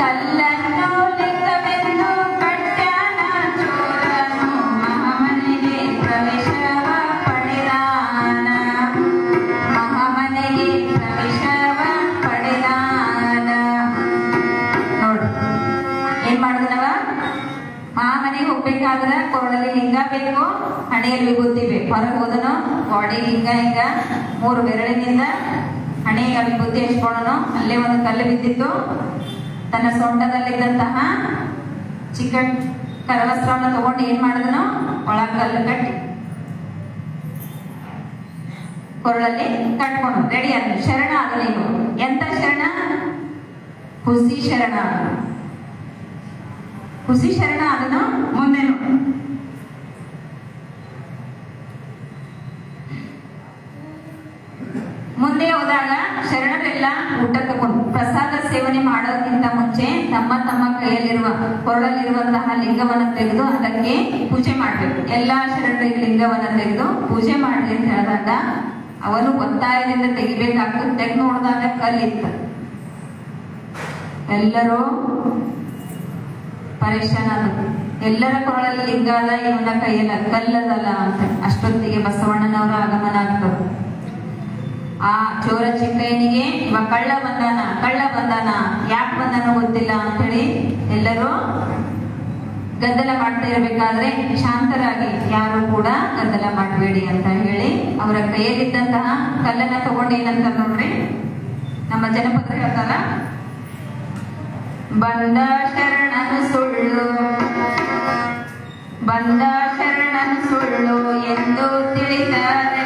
ಕಲ್ಲನ್ನು ಲಿಂಗವೆಂದು ಕಟ್ಯಾನ, ಚೋರನು ಮಹಾಮನೆಗೆ ಪ್ರವೇಶವ ಪಡೆದಾನ, ಮಹಾಮನೆಗೆ ಪ್ರವೇಶವ ಪಡೆದಾನ. ನೋಡು ಏನ್ ಮಾಡಿದನವ, ಮಹಾಮನೆಗೆ ಹೋಗ್ಬೇಕಾದ್ರ ಕೊರಳಲ್ಲಿ ಲಿಂಗ ಬೇಕು, ಹಣೆಯಲ್ಲಿ ವಿಭೂತಿ ಬೇಕು. ಹೊರಗೆ ಹೋದನು, ಗೋಡೆ ಲಿಂಗ ಹಿಂಗ 3 ಬೆರಳಿನಿಂದ ಹಣೆಯ ವಿಭೂತಿ ಹಚ್ಕೊಂಡನು. ಅಲ್ಲೇ ಒಂದು ಕಲ್ಲು ಬಿದ್ದಿತ್ತು. ತನ್ನ ಸೊಂಟದಲ್ಲಿದ್ದಂತಹ ಚಿಕ್ಕ ಕರವಸ್ತ್ರವನ್ನು ತಗೊಂಡು ಏನ್ ಮಾಡಿದನು, ಒಳಗ ಕಲ್ಲು ಕಟ್ಟಿ ಕೊರಳಲ್ಲಿ ಕಟ್ಕೊಂಡು ರೆಡಿ ಆದ. ಶರಣ ಆದ. ನೀವು ಎಂತ ಶರಣ? ಹುಸಿ ಶರಣ. ಹುಸಿ ಶರಣ ಆದನು. ಮುಂದೆನು ಮುಂದೆ ಹೋದಾಗ ಶರಣರೆಲ್ಲ ಊಟ ತಗೊಂಡು ಪ್ರಸಾದ ಸೇವನೆ ಮಾಡೋದಕ್ಕಿಂತ ಮುಂಚೆ ತಮ್ಮ ತಮ್ಮ ಕೈಯಲ್ಲಿರುವ ಕೊರಳಲ್ಲಿರುವಂತಹ ಲಿಂಗವನ್ನು ತೆಗೆದು ಅದಕ್ಕೆ ಪೂಜೆ ಮಾಡ್ಬೇಕು. ಎಲ್ಲಾ ಶರಣರಿಗೆ ಲಿಂಗವನ್ನು ತೆಗೆದು ಪೂಜೆ ಮಾಡ್ಲಿ ಅಂತ ಹೇಳಿದಾಗ ಅವನು ಒತ್ತಾಯದಿಂದ ತೆಗಿಬೇಕಾಗ್ತದೆ. ತೆಗೆದು ನೋಡಿದಾಗ ಕಲ್ಲಿತ್ತು. ಎಲ್ಲರೂ ಪರೇಶಾನ ಆದ್ರು. ಎಲ್ಲರ ಕೊರಳಲ್ಲಿ ಲಿಂಗ ಅದ, ಇವನ ಕೈಯಲ್ಲ ಕಲ್ಲದಲ್ಲ ಅಂತ. ಅಷ್ಟೊತ್ತಿಗೆ ಬಸವಣ್ಣನವರ ಆಗಮನ ಆಗ್ತದೆ. ಆ ಚೋರ ಚಿಕ್ಕಯ್ಯನಿಗೆ ಇವ ಕಳ್ಳ ಬಂದಾನ, ಯಾಕೆ ಬಂದಾನೋ ಗೊತ್ತಿಲ್ಲ ಅಂತೇಳಿ ಎಲ್ಲರೂ ಗದ್ದಲ ಮಾಡ್ತಾ ಇರಬೇಕಾದ್ರೆ ಶಾಂತರಾಗಿ, ಯಾರು ಕೂಡ ಗದ್ದಲ ಮಾಡಬೇಡಿ ಅಂತ ಹೇಳಿ ಅವರ ಕೈಯಲ್ಲಿದ್ದಂತಹ ಕಲ್ಲನ್ನ ತಗೊಂಡು ಏನಂತ ನೋಡ್ರಿ, ನಮ್ಮ ಜನಪದ ಹೇಳ್ತಾರ, ಬಂದ ಶರಣನು ಸುಳ್ಳು, ಬಂದ ಶರಣನು ಸುಳ್ಳು ಎಂದು ತಿಳಿದರೆ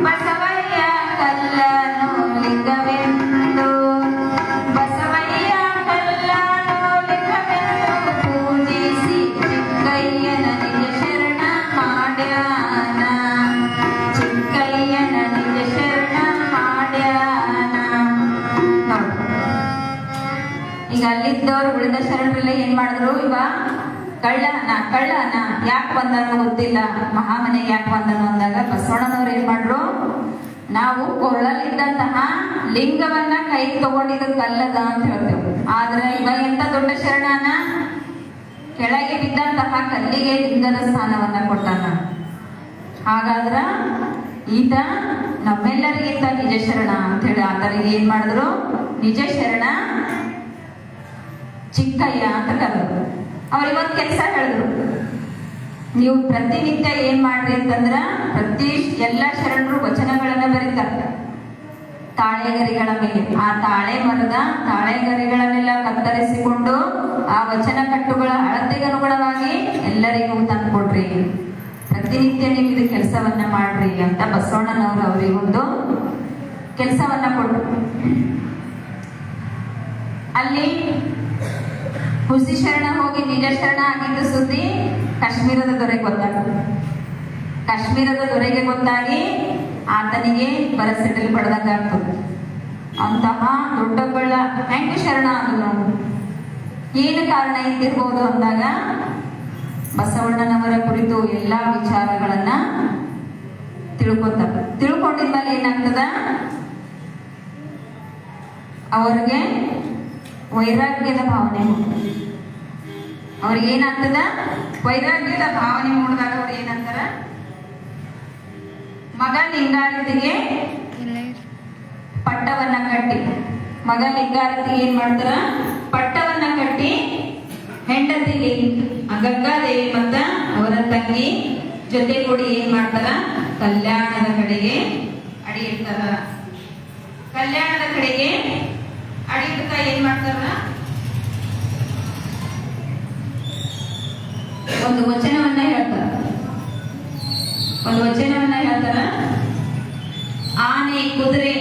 ಬಸವಯ್ಯ ಕಲ್ಲನು ಲಿಂಗವೆಂದು, ಬಸವಯ್ಯ ಕಲ್ಲನು ಲಿಂಗವೆಂದು ಪೂಜಿಸಿ ಚಿಕ್ಕಯ್ಯನ ನಿಜ ಶರಣ ಮಾಡ್ಯಾನ, ಚಿಕ್ಕಯ್ಯನ ನಿಜ ಶರಣ ಮಾಡ್ಯಾನ. ನೋಡು, ಈಗ ಅಲ್ಲಿದ್ದವರು ಉಳಿದ ಶರಣರೆಲ್ಲ ಏನ್ ಮಾಡಿದ್ರು, ಇವ ಕಳ್ಳನ ಯಾಕೆ ಬಂದನೋ ಗೊತ್ತಿಲ್ಲ, ಮಹಾಮನೆಗೆ ಯಾಕೆ ಬಂದನು ಅಂದಾಗ ಬಸವಣ್ಣನವ್ರು ಏನ್ ಮಾಡ್ರು, ನಾವು ಕೊರಳಲ್ಲಿದ್ದಂತಹ ಲಿಂಗವನ್ನ ಕೈ ತಗೊಂಡಿದ್ದು ಕಲ್ಲದ ಅಂತ ಹೇಳ್ತೇವೆ. ಆದ್ರೆ ಇವಾಗ ಎಂತ ದೊಡ್ಡ ಶರಣನ, ಕೆಳಗೆ ಬಿದ್ದಂತಹ ಕಲ್ಲಿಗೆ ಲಿಂಗದ ಸ್ಥಾನವನ್ನ ಕೊಟ್ಟಾನ. ಹಾಗಾದ್ರ ಈತ ನಮ್ಮೆಲ್ಲರಿಗಿಂತ ನಿಜ ಶರಣ ಅಂತ ಹೇಳಿ ಆತನಿಗೆ ಏನ್ ಮಾಡಿದ್ರು, ನಿಜ ಶರಣ ಚಿಕ್ಕಯ್ಯ ಅಂತ ಕರೆದ್ರು. ಅವ್ರಿಗೊಂದು ಕೆಲಸ ಹೇಳಿದ್ರು, ನೀವು ಪ್ರತಿನಿತ್ಯ ಏನ್ ಮಾಡ್ರಿ ಅಂತಂದ್ರ, ಎಲ್ಲ ಶರಣರು ವಚನಗಳನ್ನ ಬರೀತಾರೆ. ತಾಳೆಗರಿಗಳ ಮೇಲೆ. ಆ ತಾಳೆ ಮರದ ತಾಳೆಗರಿಗಳನ್ನೆಲ್ಲ ಕತ್ತರಿಸಿಕೊಂಡು ಆ ವಚನ ಕಟ್ಟುಗಳ ಅಳತೆಗನುಗುಣವಾಗಿ ಎಲ್ಲರಿಗೂ ತಂದುಕೊಡ್ರಿ, ಪ್ರತಿನಿತ್ಯ ನೀವು ಇದು ಕೆಲಸವನ್ನ ಮಾಡ್ರಿ ಅಂತ ಬಸವಣ್ಣನವರು ಅವರಿಗೊಂದು ಕೆಲಸವನ್ನ ಕೊಟ್ಟರು. ಅಲ್ಲಿ ಹುಸಿ ಶರಣ ಹೋಗಿ ನಿಜ ಶರಣ ಆಗಿದ್ದ ಸುದ್ದಿ ಕಾಶ್ಮೀರದ ದೊರೆಗೆ ಗೊತ್ತಾಗ್ತದೆ. ಕಾಶ್ಮೀರದ ದೊರೆಗೆ ಗೊತ್ತಾಗಿ ಆತನಿಗೆ ಬರಸಿಡಲು ಪಡೆದಂಗಾಗ್ತದೆ. ಅಂತಹ ದೊಡ್ಡಗಳ ಹೆಂಗೆ ಶರಣ ಆದನು, ಏನು ಕಾರಣ ಇದ್ದಿರ್ಬೋದು ಅಂದಾಗ ಬಸವಣ್ಣನವರ ಕುರಿತು ಎಲ್ಲಾ ವಿಚಾರಗಳನ್ನ ತಿಳ್ಕೊತಾರೆ. ತಿಳ್ಕೊಂಡಿದ್ಮೇಲೆ ಏನಾಗ್ತದ, ಅವ್ರಿಗೆ ವೈರಾಗ್ಯದ ಭಾವನೆ ಮೂಡ್ತದೆ. ಅವ್ರಿಗೆ ಏನಾಗ್ತದ, ವೈರಾಗ್ಯದ ಭಾವನೆ ಮೂಡಿದಾಗ ಅವ್ರು ಏನಂತಾರ, ಮಗ ಲಿಂಗಾಯತಿಗೆ ಪಟ್ಟವನ್ನ ಕಟ್ಟಿ, ಮಗ ಲಿಂಗಾಯತಿಗೆ ಏನ್ ಮಾಡ್ತಾರ, ಪಟ್ಟವನ್ನ ಕಟ್ಟಿ ಹೆಂಡತಿ ಗಂಗಾದೇವಿ ಮತ್ತ ಅವರ ತಂಗಿ ಜೊತೆ ಕೂಡಿ ಏನ್ ಮಾಡ್ತಾರ, ಕಲ್ಯಾಣದ ಕಡೆಗೆ ಅಡಿ ಇಡ್ತಾರ. ಕಲ್ಯಾಣದ ಕಡೆಗೆ ಅಡಿ ಇಡ್ತಾ ಏನ್ ಮಾಡ್ತಾರ, ಒಂದು ವಚನವನ್ನ ಹೇಳ್ತಾರ. ಆನೆ ಕುದುರೆ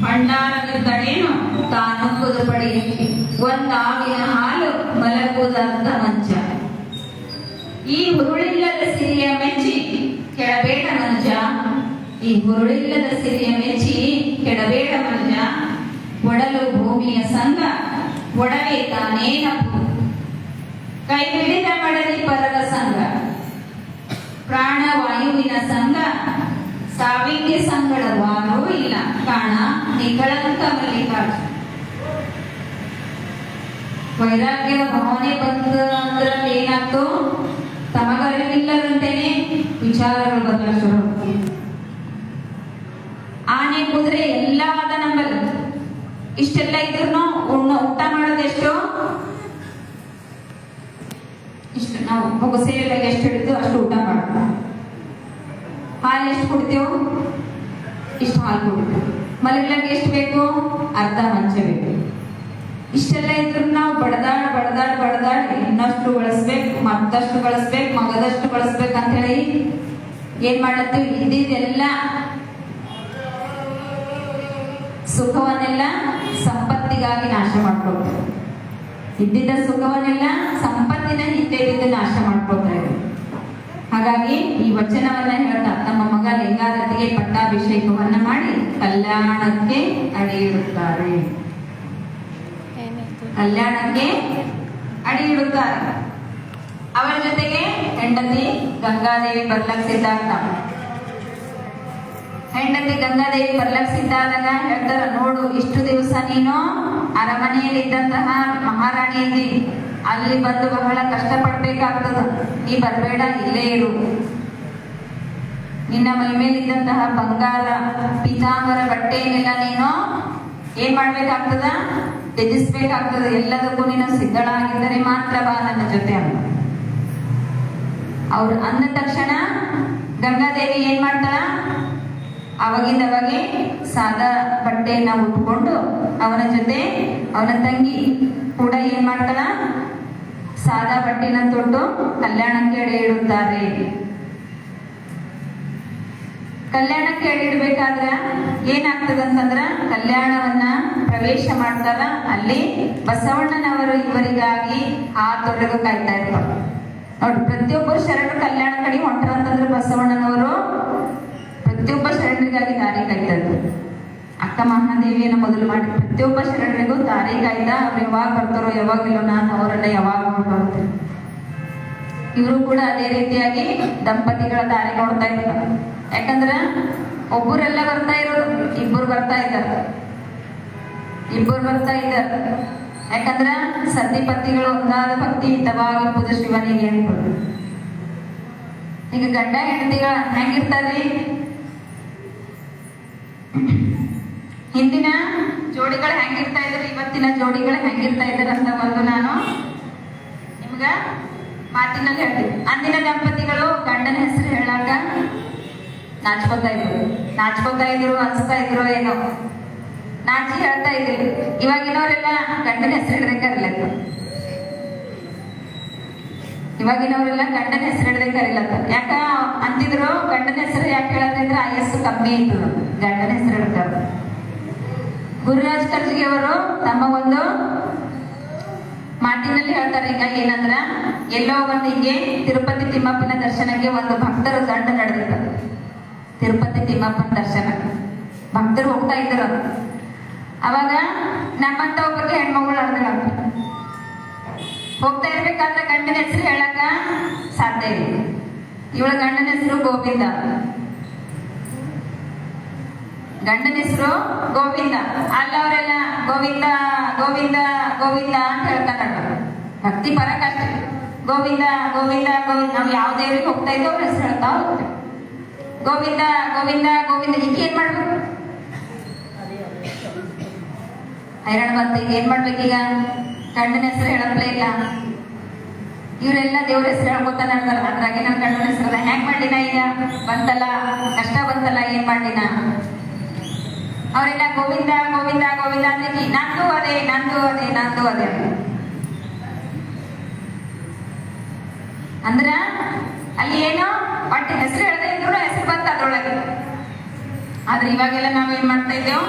ಭಂಡಾರವಿದ್ದಡೇನು ತಾನುಂಬುದು ಪಡೆಯಕ್ಕೆ, ಒಂದಾವಿನ ಹಾಲು ಮಲಗುವುದರ್ಧ ಮಂಚ. ಈ ಹುರುಳಿಲ್ಲದ ಸಿರಿಯ ಮೆಚ್ಚಿ ಕೆಡಬೇಡ ಮಂಜ, ಈ ಹುರುಳಿಲ್ಲದ ಸಿರಿಯ ಮೆಚ್ಚಿ ಕೆಡಬೇಡ ಮಂಜ. ಒಡಲು ಭೂಮಿಯ ಸಂಘ ಒಡವೆ ತಾನೇನಪ್ಪು, ಕೈ ಹಿಡಿದ ಮಡಲಿ ಪರರ ಸಂಘ. ಪ್ರಾಣವಾಯುವಿನ ಸಂಘ ಸಾವಿಗೆ ಸಂಗಡವಾರೂ ಇಲ್ಲ ಕಾಣ ನಿಗಳಂಕ ಮಲ್ಲಿಕಾರ್ಜುನ. ವೈರಾಗ್ಯದ ಭಾವನೆ ಬಂದ ಅಂದ್ರೆ ಏನಾಗ್ತು, ತಮಗರಿವಿಲ್ಲದಂತೆಯೇ ವಿಚಾರಗಳು ಬದಲ ಶುರು. ಆನೆ ಕುದುರೆ ಎಲ್ಲ ಅದ ನಂಬಲ್ಲ. ಇಷ್ಟೆಲ್ಲ ಇದ್ರು ಊಟ ಮಾಡೋದೆಷ್ಟು, ಇಷ್ಟು ನಾವು ಮುಗಸೇಲಾಗ ಎಷ್ಟು ಹಿಡಿದು ಅಷ್ಟು ಊಟ ಮಾಡ್ತೀವಿ. ಹಾಲು ಎಷ್ಟು ಕುಡ್ತೇವೆ, ಇಷ್ಟು ಹಾಲು ಕುಡಿತೇವೆ. ಮಲಗ್ಲಕ್ಕೆ ಎಷ್ಟು ಬೇಕು, ಅರ್ಧ ಮಂಚ ಬೇಕು. ಇಷ್ಟೆಲ್ಲ ಇದ್ರು ನಾವು ಬಡದಾಡ್ ಇನ್ನಷ್ಟು ಬಳಸ್ಬೇಕು, ಮತ್ತಷ್ಟು ಬಳಸ್ಬೇಕು, ಮಗದಷ್ಟು ಬಳಸ್ಬೇಕು ಅಂತ ಹೇಳಿ ಏನ್ ಮಾಡತ್ತೀವಿ, ಇದ್ದಿದ್ದೆಲ್ಲ ಸುಖವನ್ನೆಲ್ಲ ಸಂಪತ್ತಿಗಾಗಿ ನಾಶ ಮಾಡ್ಕೊಳ್ತೇವೆ. ಇದ್ದಿದ್ದ ಸುಖವನ್ನೆಲ್ಲ ಸಂಪತ್ತಿನ ಹಿಂದೆ ಬಿದ್ದು ನಾಶ ಮಾಡ್ಕೊಳ್ತಾರೆ. ಹಾಗಾಗಿ ಈ ವಚನವನ್ನ ಹೇಳ್ತಾ ತಮ್ಮ ಮಗ ಲಿಂಗಾರತಿಗೆ ಪಟ್ಟಾಭಿಷೇಕವನ್ನ ಮಾಡಿ ಕಲ್ಯಾಣಕ್ಕೆ ಅಡಿಯಿಡುತ್ತಾರೆ. ಕಲ್ಯಾಣಕ್ಕೆ ಅಡಿಯಿಡುತ್ತಾರೆ. ಅವರ ಜೊತೆಗೆ ಹೆಂಡತಿ ಗಂಗಾದೇವಿ ಬರ್ಲಕ್ ಸಿದ್ಧ ಆಗ್ತಾಳೆ. ಹೆಂಡತಿ ಗಂಗಾದೇವಿ ಬರ್ಲಕ್ ಸಿದ್ಧ ಆದಾಗ ಹೇಳ್ತಾರ, ನೋಡು ಇಷ್ಟು ದಿವಸ ನೀನು ಅರಮನೆಯಲ್ಲಿ ಇದ್ದಂತಹ ಮಹಾರಾಣಿ ಇದ್ದಿ, ಅಲ್ಲಿ ಬಂದು ಬಹಳ ಕಷ್ಟ ಪಡ್ಬೇಕಾಗ್ತದ, ನೀ ಬರ್ಬೇಡ, ಇಲ್ಲೇ ಇರು. ನಿನ್ನ ಮೈ ಮೇಲಿದ್ದಂತಹ ಬಂಗಾರ ಪೀತಾಂಬರ ಬಟ್ಟೆಯನ್ನೆಲ್ಲ ನೀನು ಏನ್ ಮಾಡ್ಬೇಕಾಗ್ತದ, ತ್ಯಜಿಸ್ಬೇಕಾಗ್ತದ. ಎಲ್ಲದಕ್ಕೂ ನೀನು ಸಿದ್ಧಳಾಗಿದ್ದರೆ ಮಾತ್ರ ಬಾ ನನ್ನ ಜೊತೆ ಅಂತ. ಅವ್ರು ಅಂದ ತಕ್ಷಣ ಗಂಗಾದೇವಿ ಏನ್ ಮಾಡ್ತಾಳ, ಅವಾಗಿಂದವಾಗೆ ಸಾದಾ ಬಟ್ಟೆಯನ್ನ ಉಟ್ಕೊಂಡು ಅವನ ಜೊತೆ ಅವನ ತಂಗಿ ಕೂಡ ಏನ್ ಮಾಡ್ತಾಳ, ಸಾದಾ ಬಟ್ಟೆನ ತೊಟ್ಟು ಕಲ್ಯಾಣಕ್ಕೆ ಎಡೆ ಇಡುತ್ತಾರೆ. ಕಲ್ಯಾಣಕ್ಕೆ ಎಡೆ ಇಡ್ಬೇಕಾದ್ರ ಏನಾಗ್ತದಂತಂದ್ರ, ಕಲ್ಯಾಣವನ್ನ ಪ್ರವೇಶ ಮಾಡ್ತಾರ. ಅಲ್ಲಿ ಬಸವಣ್ಣನವರು ಇವರಿಗಾಗಿ ಆ ತೊರೆಗೂ ಕಾಯ್ತಾ ಇರ್ತಾರೆ. ನೋಡಿ, ಪ್ರತಿಯೊಬ್ಬರು ಶರಣರು ಕಲ್ಯಾಣ ಕಡೆ ಹೊಂಟ್ರ ಅಂತಂದ್ರೆ ಬಸವಣ್ಣನವರು ಪ್ರತಿಯೊಬ್ಬ ಶರಣರಿಗಾಗಿ ದಾರಿ ಕಾಯ್ತಾ ಇದ್ರು. ಅಕ್ಕ ಮಹಾದೇವಿಯನ್ನು ಮೊದಲು ಮಾಡಿ ಪ್ರತಿಯೊಬ್ಬ ಶರಣರಿಗೂ ದಾರಿ ಕಾಯ್ದ. ಅವ್ರು ಯಾವಾಗ ಬರ್ತಾರೋ ಯಾವಾಗಿಲ್ಲೋ ನಾನು ಅವರೆಲ್ಲ ಯಾವಾಗ ನೋಡ್ಬರ್ತೇನೆ. ಇವರು ಕೂಡ ಅದೇ ರೀತಿಯಾಗಿ ದಂಪತಿಗಳ ದಾರಿ ನೋಡ್ತಾ ಇರ್ತಾರೆ. ಯಾಕಂದ್ರ ಒಬ್ಬರೆಲ್ಲ ಬರ್ತಾ ಇರೋರು, ಇಬ್ಬರು ಬರ್ತಾ ಇದ್ದಾರೆ. ಯಾಕಂದ್ರ ಸತಿ ಪತಿಗಳು ಒಂದಾದ ಭಕ್ತಿ ಹಿತವಾಗಿ ಪೂಜ ಶಿವನಿಗೆ ಅನ್ಬೋದು. ಈಗ ಗಂಡ ಹೆಂಡತಿಗಳ ಹೆಂಗಿರ್ತಾರ್ರಿ, ಹಿಂದಿನ ಜೋಡಿಗಳು ಹೆಂಗಿರ್ತಾ ಇದ್ರು, ಇವತ್ತಿನ ಜೋಡಿಗಳು ಹೆಂಗಿರ್ತಾ ಇದ್ದಾರೆ ಅಂತ ಒಂದು ನಾನು ನಿಮ್ಗ ಮಾತಿನಲ್ಲಿ ಹೇಳ್ತೀನಿ. ಅಂದಿನ ದಂಪತಿಗಳು ಗಂಡನ ಹೆಸರು ಹೇಳಾಕ ನಾಚ್ಕೊತಾ ಇದ್ರು. ನಾಚ್ಕೋತಾ ಇದ್ರು, ಅನ್ಸ್ತಾ ಇದ್ರು ಏನೋ, ನಾಚಿ ಹೇಳ್ತಾ ಇದ್ರಿ. ಇವಾಗಿನವರೆಲ್ಲ ಗಂಡನ ಹೆಸರು ಹಿಡ್ದೆ ಕರಿಲತ್ತ. ಇವಾಗಿನವರೆಲ್ಲ ಗಂಡನ ಹೆಸರು ಹಿಡ್ದೆ ಕರಿಲತ್ತ. ಯಾಕ ಅಂತಿದ್ರು, ಗಂಡನ ಹೆಸರು ಯಾಕೆ ಹೇಳೋದಿದ್ರೆ ಆಯಸ್ಸು ಕಮ್ಮಿ ಇತ್ತು, ಗಂಡನ ಹೆಸರು ಹಿಡ್ತಾರೆ. ಗುರುರಾಜ್ ಕರ್ಜಿಗೆ ಅವರು ತಮ್ಮ ಒಂದು ಮಾತಿನಲ್ಲಿ ಹೇಳ್ತಾರೆ ಈಗ ಏನಂದ್ರ, ಎಲ್ಲೋ ಒಂದು ಹಿಂಗೆ ತಿರುಪತಿ ತಿಮ್ಮಪ್ಪನ ದರ್ಶನಕ್ಕೆ ಒಂದು ಭಕ್ತರು ದಂಡ ನಡೆದಿದ್ದ. ತಿರುಪತಿ ತಿಮ್ಮಪ್ಪನ ದರ್ಶನ ಭಕ್ತರು ಹೋಗ್ತಾ ಇದ್ರು. ಅವಾಗ ನಮ್ಮಂತ ಒಬ್ಬಕ್ಕೆ ಹೆಣ್ಮಗಳು ನಡೆದ ಹೋಗ್ತಾ ಇರ್ಬೇಕಾದ್ರೆ ಗಂಡನ ಹೆಸರು ಹೇಳಕ ಸಾಧ್ಯ ಇಲ್ಲ. ಇವಳ ಗಂಡನ ಹೆಸರು ಗೋವಿಂದ. ಗಂಡನ ಹೆಸರು ಗೋವಿಂದ. ಅಲ್ಲವರೆಲ್ಲ ಗೋವಿಂದ ಗೋವಿಂದ ಗೋವಿಂದ ಅಂತ ಹೇಳ್ತಾರ. ಭಕ್ತಿ ಬರಕಷ್ಟೆ ಗೋವಿಂದ ಗೋವಿಂದ ಗೋವಿಂದ. ನಾವು ಯಾವ ದೇವರಿಗೆ ಹೋಗ್ತಾ ಇದ್ದೋ ಅವ್ರ ಹೆಸರು ಹೇಳ್ತಾ ಹೋಗ್ತೇವೆ. ಗೋವಿಂದ ಗೋವಿಂದ ಗೋವಿಂದ. ಈಗ ಏನ್ ಮಾಡ್ಬೇಕು? ಹೈರಾಣ ಬಂತ. ಈಗ ಏನ್ ಮಾಡ್ಬೇಕೀಗ? ಗಂಡನ ಹೆಸರು ಹೇಳಪ್ಲೇ ಇಲ್ಲ. ಇವರೆಲ್ಲ ದೇವ್ರ ಹೆಸರು ಹೇಳ್ಕೊತ ನಡೆದಾರ. ಅದ್ರಾಗೆ ನನ್ ಗಂಡನ ಹೆಸರಲ್ಲ. ಹೆಂಗ್ ಮಾಡಿನ? ಈಗ ಬಂತಲ್ಲ, ಕಷ್ಟ ಬಂತಲ್ಲ, ಏನ್ ಮಾಡಿನ? ಅವರೆಲ್ಲ ಗೋವಿಂದ ಗೋವಿಂದ ಗೋವಿಂದ ಅಂದ್ರೆ ನಂದು ಅದೇ ನಂದು ಅದೇ ನಂದು ಅದೇ ಅಂದ್ರ ಅಲ್ಲಿ ಏನೋ ಒಟ್ಟು ಹೆಸರು ಹೇಳದೆ ಇದ್ರು ಹೆಸರು ಬಂತ ಅದ್ರೊಳಗೆ. ಆದ್ರೆ ಇವಾಗೆಲ್ಲ ನಾವೇನ್ ಮಾಡ್ತಾ ಇದ್ದೇವು?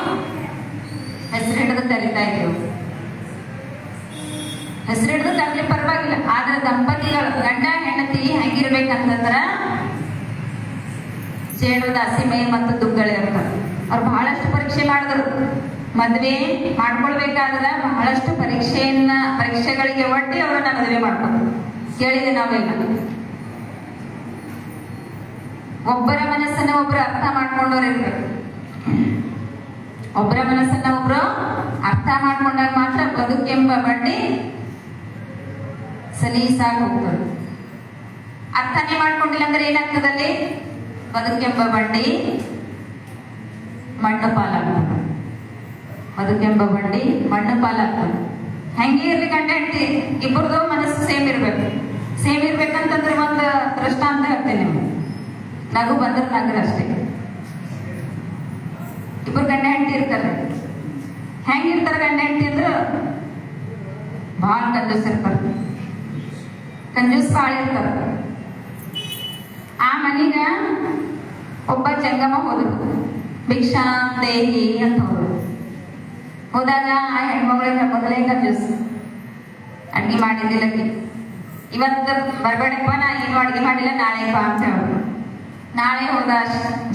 ಹೆಸರು ಹಿಡಿದು ಕರಿತಾ ಇದ್ದೇವು. ಹೆಸರು ಹಿಡಿದು ಕರ್ಲಿ ಪರವಾಗಿಲ್ಲ. ಆದ್ರೆ ದಂಪತಿಗಳು ಗಂಡ ಹೆಂಡತಿ ಹೆಂಗಿರ್ಬೇಕಂತಂದ್ರ ಜೇಡು ದಾಸಿಮೈ ಮತ್ತು ದುಗ್ಗಳೆ ಇರ್ತಾರೆ. ಅವ್ರು ಬಹಳಷ್ಟು ಪರೀಕ್ಷೆ ಮಾಡಿದ್ರು. ಮದ್ವೆ ಮಾಡ್ಕೊಳ್ಬೇಕಾದ್ರೆ ಬಹಳಷ್ಟು ಪರೀಕ್ಷೆಗಳಿಗೆ ಒಡ್ಡಿ ಅವ್ರನ್ನ ಮದುವೆ ಮಾಡ್ಕೊಂಡು ಕೇಳಿದೆ ನಾವೆಲ್ಲ. ಒಬ್ಬರ ಮನಸ್ಸನ್ನ ಒಬ್ರು ಅರ್ಥ ಮಾಡ್ಕೊಂಡವ್ರು ಇರ್ಬೇಕು. ಒಬ್ಬರ ಮನಸ್ಸನ್ನ ಒಬ್ರು ಅರ್ಥ ಮಾಡ್ಕೊಂಡಾಗ ಮಾತ್ರ ಬದುಕೆಂಬ ಬಂಡಿ ಸಲೀಸಾಗಿ ಹೋಗ್ತದೆ. ಅರ್ಥನೇ ಮಾಡ್ಕೊಂಡಿಲ್ಲ ಅಂದ್ರೆ ಏನಾಗ್ತದಲ್ಲಿ? ಬದುಕೆಂಬ ಬಂಡಿ ಮಣ್ಣು ಪಾಲಾಗ್ತದೆ. ಬದುಕೆಂಬ ಬಂಡಿ ಮಣ್ಣು ಪಾಲಾಗ್ತದೆ. ಹೆಂಗೆ ಇರ್ಲಿ ಗಂಡ ಹೆಂಡತಿ ಇಬ್ಬರದು ಮನಸ್ಸು ಸೇಮ್ ಇರ್ಬೇಕು. ಸೇಮ್ ಇರ್ಬೇಕಂತಂದ್ರೆ ಒಂದು ದೃಷ್ಟಾಂತ ಹೇಳ್ತೇನೆ ನಿಮ್ಗೆ. ನಗು ಬಂದ್ರೆ ನಗರ ಅಷ್ಟೇ. ಇಬ್ಬರು ಗಂಡ ಹೆಂಡತಿ ಇರ್ತಾರೆ. ಹೆಂಗಿರ್ತಾರೆ ಗಂಡ ಹೆಂಡತಿ ಅಂದ್ರೆ ಭಾಳ ಕಂಜೂಸ್ ಇರ್ತಾರೆ. ಕಂಜೂಸ್ ಭಾಳ ಇರ್ತಾರೆ. ಆ ಮನೆಗ ಒಬ್ಬ ಜಂಗಮ ಹೋದ್ರು, ಭಿಕ್ಷಾ ದೇಹಿ ಅಂತ ಹೋದಾಗ ಆ ಹೆಣ್ಮಗಳಿಗೆ ಮೊದಲೇ ಕಂಜೂಸ್. ಅಡ್ಗೆ ಮಾಡಿದ್ದಿಲ್ಲಕ್ಕೆ ಇವತ್ತು ಬರ್ಬೇಡಪ್ಪ, ನಾ ಏನು ಅಡ್ಗೆ ಮಾಡಿಲ್ಲ, ನಾಳೆ ಬಾ ಅಂತ ಹೇಳೋದು. ನಾಳೆ ಹೋದ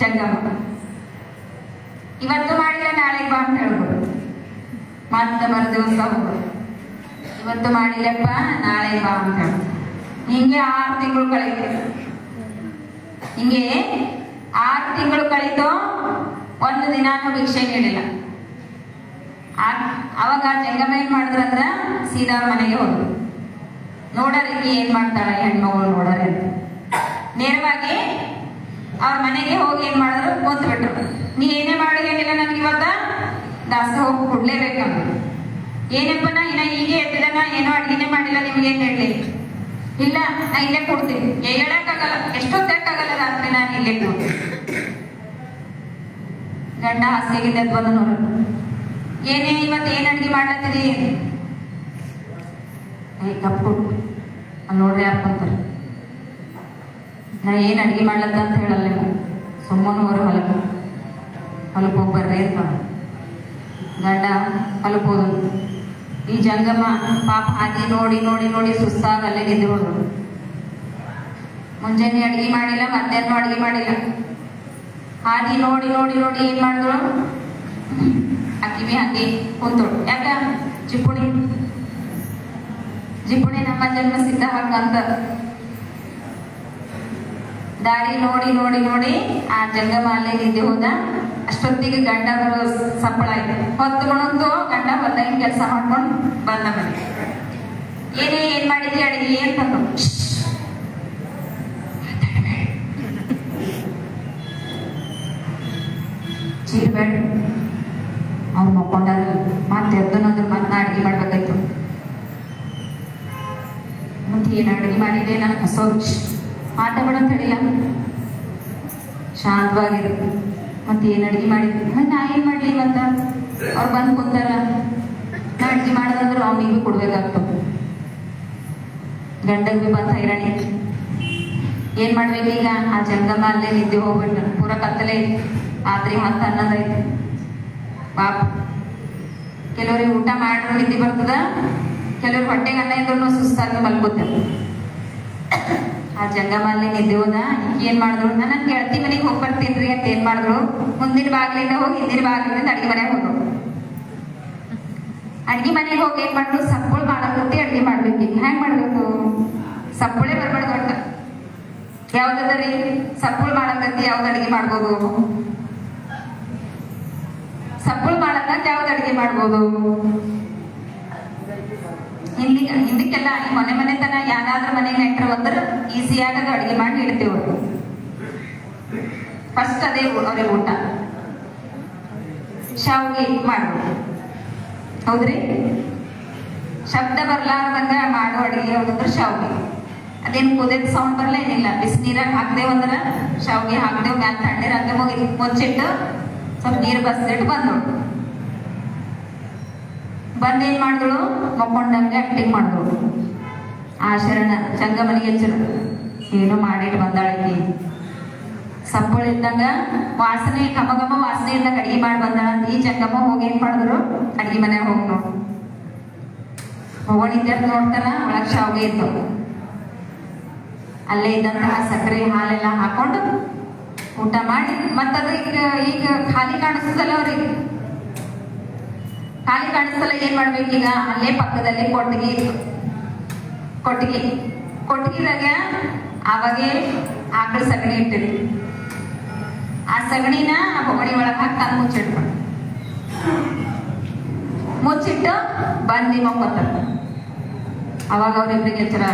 ಜಂಗಮ. ಇವತ್ತು ಮಾಡಿಲ್ಲ, ನಾಳೆ ಬಾ ಅಂತ ಹೇಳ್ಬೋದು. ಮತ್ತೆ ಮರುದಿವಸ ಹೋಗೋದು. ಇವತ್ತು ಮಾಡಿಲ್ಲಪ್ಪ, ನಾಳೆ ಬಾ ಅಂತ ಹೇಳೋದು. ಹಿಂಗೆ 6 ತಿಂಗಳು ಕಳೀತು. ಹಿಂಗೆ 6 ತಿಂಗಳು ಕಳೀತು. ಒಂದು ದಿನಾನು ಭಿಕ್ಷೆ ನೀಡಿಲ್ಲ. ಅವಾಗ ಜಂಗಮ ಏನ್ ಮಾಡಿದ್ರಂದ್ರ ಸೀದಾ ಮನೆಗೆ ಹೋದ್ರು. ನೋಡರಿ ಏನ್ ಮಾಡ್ತಾಳೆ ಹೆಣ್ಮಗಳು ನೋಡರಿ ಅಂತ ನೇರವಾಗಿ ಅವ್ರ ಮನೆಗೆ ಹೋಗಿ ಏನ್ ಮಾಡಿದ್ರು? ಕೂತ್ ಬಿಟ್ರು. ನೀ ಏನೇ ಮಾಡಿ ಏನಿಲ್ಲ, ನನ್ಗೆ ಇವತ್ತ ದಾಸ ಹೋಗಿ ಕೊಡ್ಲೇಬೇಕಂದ್ರು. ಏನಪ್ಪ ನಾ ಇನ್ನ ಹೀಗೆ ಎದ್ದಿಲ್ಲ, ನಾ ಏನೋ ಅಡ್ಗೆನೆ ಮಾಡಿಲ್ಲ, ನಿಮ್ಗೆ ಏನ್ ಹೇಳಿ? ಇಲ್ಲ, ನಾ ಇಲ್ಲೇ ಕೊಡ್ತೀನಿ. ಹೇಳಕ್ಕಾಗಲ್ಲ, ಎಷ್ಟೊತ್ತಾಗಲ್ಲ, ರಾತ್ರಿ ನಾನು ಇಲ್ಲೇ ಕೊಡ್ತೀನಿ. ಗಂಡ ಹಾಸಿಗೆಗೆ ಬಂದು ನೋಡು, ಏನೇ ಇವತ್ತು ಏನ್ ಅಡ್ಗೆ ಮಾಡ್ಲತ್ತಿದಿ? ಕಪ್ಪು ಅಲ್ಲಿ ನೋಡ್ರಿ ಯಾಕಂತಾರೆ. ನಾ ಏನ್ ಅಡ್ಗೆ ಮಾಡ್ಲತ್ತ ಅಂತ ಹೇಳಲ್ಲ. ಸುಮ್ಮನೆ ಅವರು ಹೊಲಕ್ಕೆ ಹೋಗಿ ಬರ್ರಿ ಅಂತ ಗಂಡ ಹೊಲಕ್ಕೆ ಹೋದ್ರು. ಈ ಜಂಗಮ ಪಾಪ ಹಾಗೆ ನೋಡಿ ನೋಡಿ ನೋಡಿ ಸುಸ್ತಾಗ ಅಲ್ಲೇ ನಿದ್ದು ಹೋದ್ರು. ಮುಂಜಾನೆ ಅಡ್ಗೆ ಮಾಡಿಲ್ಲ, ಮಧ್ಯಾಹ್ನ ಅಡ್ಗೆ ಮಾಡಿಲ್ಲ. ಹಾಗೆ ನೋಡಿ ನೋಡಿ ನೋಡಿ ಏನ್ ಮಾಡಿದ್ರು? ಅಕ್ಕಿ ಬಿ ಹಂಗೆ ಕುಂತೋಳು. ಯಾಕ? ಜಿಪುಣಿ ನಮ್ಮ ಜನ್ಮ ಸಿದ್ಧ ಹಂಗಂತ. ದಾರಿ ನೋಡಿ ನೋಡಿ ನೋಡಿ ಆ ಜಂಗಮ ಅಲ್ಲೇ ನಿದ್ದೆ ಹೋದ. ಅಷ್ಟೊತ್ತಿಗೆ ಗಂಡ ಬರೋ ಸಪ್ಪಳ ಆಯ್ತು. ಹೊತ್ತು ಗಂಡ ಬಂದ ಕೆಲಸ ಮಾಡ್ಕೊಂಡು ಬಂದ ಮನೆ. ಏನ್ ಮಾಡಿದ್ರಿ ಅಡಿಗೆ ಅಂತಂದು. ಚೀರ್ಬೇಡ, ಅವ್ರು ಮಕ್ಕೊಂಡಾಗ ಮತ್ತೆ ಎದ್ದನಂದ್ರು ಮತ್ತೆ ಅಡ್ಗೆ ಮಾಡ್ಬೇಕಾಯ್ತು. ಮತ್ತೆ ಏನ್ ಅಡ್ಗೆ ಮಾಡಿದೆ ನಾನು ಹಸೋ ಮಾತಾಡೋಣ ಹೇಳಿಲ್ಲ. ಶಾಂತವಾಗಿರು. ಮತ್ತೆ ಏನು ಅಡ್ಗೆ ಮಾಡಿದ್ವಿ, ಮತ್ತೆ ನಾ ಏನು ಮಾಡ್ಲಿ ಮತ್ತ ಅವ್ರು ಬಂದು ಕುಂತಾರ, ನಾ ಅಡ್ಗೆ ಮಾಡೋದಂದ್ರೆ ಅವನಿಗೆ ಕೊಡ್ಬೇಕಾಗ್ತದೆ. ಗಂಡಗ್ ಬಿ ಬಂತ ಹೈರಾಣಿ. ಏನ್ ಮಾಡ್ಬೇಕೀಗ? ಆ ಜಂಗಮ ಅಲ್ಲೇ ನಿದ್ದೆ ಹೋಗ್ಬಿಟ್ಟು ಪೂರ ಕತ್ತಲೆ ರಾತ್ರಿ 10 ಅನ್ನೋದೈತಿ. ಪಾಪ ಕೆಲವ್ರಿಗೆ ಊಟ ಮಾಡ್ರು ನಿದ್ದೆ ಬರ್ತದ, ಕೆಲವ್ರು ಹೊಟ್ಟೆಗೆ ಅನ್ನ ಇದ್ರು ಸುಸ್ತಾಗಿ ಮಲ್ಕೋತಾರೆ. ಆ ಜಂಗಮ ಅಲ್ಲೇ ನಿದ್ದೆ ಹೋದ. ಏನ್ ಮಾಡಿದ್ರು, ನನ್ನ ಗೆಳತಿ ಮನೆಗೆ ಹೋಗಿ ಬರ್ತೀನ್ರಿ ಅಂತ ಏನ್ ಮಾಡಿದ್ರು, ಮುಂದಿನ ಬಾಗಿಲಿಂದ ಹೋಗಿ ಹಿಂದಿನ ಬಾಗಿಲಿಂದ ಅಡ್ಗೆ ಮನೆಗೆ ಹೋದ್ರು. ಅಡ್ಗೆ ಮನೆಗೆ ಹೋಗಿ ಏನ್ ಮಾಡ್ರು, ಸಪ್ಪುಳು ಮಾಡಕತ್ತಿ ಅಡ್ಗೆ ಮಾಡ್ಬೇಕು. ಹೆಂಗ್ ಮಾಡ್ಬೇಕು? ಸಪ್ಪುಳೆ ಬರ್ಬಾರ್ದು ಒಟ್ಟ. ಯಾವ್ದದ ರೀ ಸಪ್ಪುಳು ಮಾಡಕತ್ತಿ, ಯಾವ್ದು ಅಡ್ಗೆ ಮಾಡ್ಬೋದು? ಸಪ್ಪುಳು ಮಾಡಕಂತ ಯಾವ್ದು ಅಡ್ಗೆ ಮಾಡ್ಬೋದು? ಹಿಂದಕ್ಕೆಲ್ಲ ಮನೆ ತನ ಯಾರಾದ್ರೂ ಮನೆಗೆ ನೆಂಟ್ರು ಬಂದ್ರೆ ಈಸಿಯಾಗಿ ಅದು ಅಡ್ಗೆ ಮಾಡಿ ಇಡ್ತೇವೆ. ಫಸ್ಟ್ ಅದೇ ಅವ್ರಿಗೆ ಊಟ. ಶಾವಿಗೆ ಮಾಡ್ಬೋದು, ಹೌದ್ರಿ? ಶಬ್ದ ಬರ್ಲಾರ್ದಂಗ ಮಾಡೋ ಅಡಿಗೆ ಯಾವ್ದಂದ್ರೆ ಶಾವಿಗೆ. ಅದೇನು ಕುದಿದ ಸೌಂಡ್ ಬರಲ್ಲ, ಏನಿಲ್ಲ. ಬಿಸಿನೀರಾಗ ಹಾಕ್ದೇವ್ ಅಂದ್ರೆ ಶಾವಿಗೆ ಹಾಕ್ದೇವ್, ಮ್ಯಾಲ ತಣ್ಣೀರ್ ಹಾಕಿ ಮುಚ್ಚಿಟ್ಟು ಸ್ವಲ್ಪ ನೀರು ಬಸ್ದಿಟ್ಟು ಬಂದಳು. ಬಂದೇನ್ ಮಾಡಿದಳು, ಮಕ್ಕೊಂಡಂಗೆ ಆಕ್ಟಿಂಗ್ ಮಾಡಿದಳು. ಆ ಶರಣ ಜಂಗಮನಿಗೆ ಹೆಚ್ಚರು ಏನೋ ಮಾಡಿಟ್ಟು ಬಂದಾಳಕಿ. ಸಪ್ಪಳು ಇದ್ದಂಗ ವಾಸನೆ, ಘಮ ವಾಸನೆ ಇದ್ದಂಗ ಅಡಿಗೆ ಮಾಡಿ ಬಂದಾಳ. ಈ ಜಂಗಮ ಹೋಗಿ ಏನ್ ಮಾಡಿದ್ರು, ಅಡಿಗೆ ಮನ್ಯಾಗ ಹೋಗಿ ನೋಡು ಹೋಗೋಣಿದ್ದ ನೋಡ್ತಾರ, ಒಳಗ್ ಶಾವಿಗೆ ಇತ್ತು. ಅಲ್ಲೇ ಇದ್ದಂತಹ ಸಕ್ಕರೆ ಹಾಲೆಲ್ಲ ಹಾಕೊಂಡು ಊಟ ಮಾಡಿ ಮತ್ತದ ಈಗ ಖಾಲಿ ಕಾಣಿಸ್ತಲ್ಲ ಅವ್ರಿಗೆ. ಖಾಲಿ ಕಾಣಿಸ್ತಲ್ಲ, ಏನ್ ಮಾಡ್ಬೇಕೀಗ? ಅಲ್ಲೇ ಪಕ್ಕದಲ್ಲಿ ಕೊಟ್ಟಿಗೆ ಇತ್ತು. ಕೊಟ್ಟಿಗೆದಾಗ ಅವಾಗೆ ಆಕಳ ಸಗಣಿ ಇಟ್ಟಿದ್ರು. ಆ ಸಗಣಿನ ಆ ಬೊಗಣಿ ಒಳಗೆ ಹಾಕಿ ತಂದು ಮುಚ್ಚಿಟ್ರು. ಮುಚ್ಚಿಟ್ಟು ಬಂದಿ ಮಕ್ಕೋತಾರ. ಅವಾಗ ಅವ್ರಿಬ್ರಿಗೆ ಎಚ್ಚರ.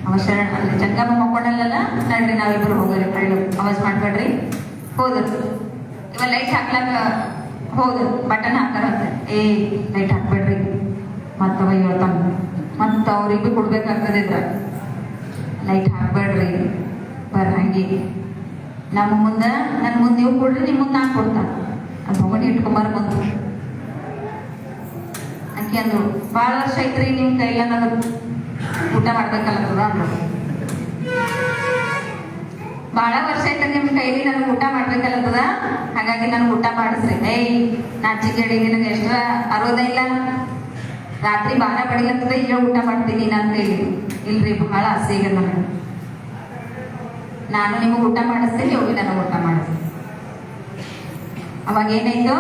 ಅವ ಶರಣ ಅಲ್ಲಿ ಜಂಗಮ ಮಕ್ಕೊಂಡಲ್ಲ, ನಡ್ರಿ ನಾವಿಬ್ರು ಹೋಗ್ರಿ, ಕಳ್ಳು ಅವಾಜ್ ಮಾಡ್ಬೇಡ್ರಿ. ಹೋದ್ರು. ಇವ ಲೈಟ್ ಹಾಕ್ಲಾಕ ಹೋದ್ರು, ಬಟನ್ ಹಾಕಾರಂತೆ. ಲೈಟ್ ಹಾಕ್ಬೇಡ್ರಿ ಮತ್ತವ ಹೇಳ್ತಾನ. ಮತ್ತ ಅವ್ರಿಗೆ ಕೊಡ್ಬೇಕಾಗ್ತದಿದ್ರ ಲೈಟ್ ಹಾಕ್ಬೇಡ್ರಿ, ಹಂಗೆ ನಮ್ಮ ಮುಂದೆ ನನ್ನ ಮುಂದೆ ನೀವು ಕೊಡ್ರಿ, ನಿಮ್ಮ ಮುಂದೆ ನಾನು ಕೊಡ್ತಾನ. ಅದು ಹೋಗಿ ಇಟ್ಕೊಂಬಾರ ಬಂದು ಅಕ್ಕಿ ಅಂದ್ರು, ಭಾಳ ವರ್ಷ ಐತ್ರಿ ನಿಮ್ ಕೈಲ ನನಗೆ ಊಟ ಮಾಡ್ಬೇಕಲ್ಲದ ಅಂದ್ರು. ಭಾಳ ವರ್ಷ ಐತೆ ನಿಮ್ ಕೈಲಿ ನನಗೆ ಊಟ ಮಾಡ್ಬೇಕಲ್ಲದ, ಹಾಗಾಗಿ ನನಗೆ ಊಟ ಮಾಡಿಸ್ರಿ. ನಾಚಿಕೆಡಿ ನಿನಗೆ ಎಷ್ಟರ ಅರೋದಿಲ್ಲ, ರಾತ್ರಿ ಬಾರ ಬಡಿಲತ್ತದ, ಈಗ ಊಟ ಮಾಡ್ತೀನಿ ನಾನು ಕೈಲಿ. ಇಲ್ರಿ ಬಹಳ ಆಸೆ ಈಗ ನನಗೆ, ನಾನು ನಿಮಗೆ ಊಟ ಮಾಡಿಸ್ತೀನಿ, ಹೋಗಿ ನನಗೆ ಊಟ ಮಾಡಿಸ್ತೀನಿ. ಅವಾಗ ಏನಾಯ್ತು,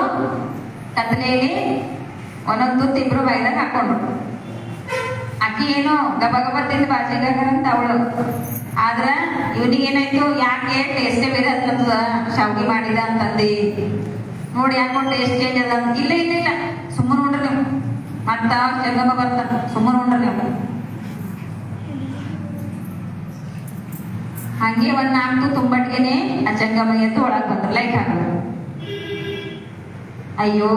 ಕತ್ಲೆಯಲ್ಲಿ ಒಂದೊಂದು ತುತ್ತು ಇಬ್ರು ಬಾಯ್ದಾಗ ಹಾಕೊಂಡ್ರು. ಅಕ್ಕಿ ಏನೋ ಗಬ ತಿಂದು ಬಾಜಿಗಾಗರಂತ ಅವಳು. ಆದ್ರ ಇವನಿಗೆ ಏನಾಯ್ತು, ಯಾಕೆ ಟೇಸ್ಟೇ ಬೇರೆ ಹತ್ತದ, ಶಾವಿಗೆ ಮಾಡಿದ ಅಂತಂದಿ ನೋಡಿ, ಯಾಕೋ ಟೇಸ್ಟ್ ಚೇಂಜ್ ಅದ. ಇಲ್ಲ ಸುಮ್ಮನೆ ನೋಡ್ರಿ ನೀವು, ಮತ್ತ ಜಂಗಮ ಬರ್ತಾನ, ಸುಮ್ಮನೆ ನೋಡ್ರಿ ನೀವು. ಹಂಗೆ ಒಂದ್ 4 ತುಂಬಟ್ಟಿಗೆನೆ ಆ ಜಂಗಮ ಎದ್ದು ಒಳಗ್ ಬಂದ್ರು, ಲೈಟ್ ಹಾಕಲ್ಲ. ಅಯ್ಯೋ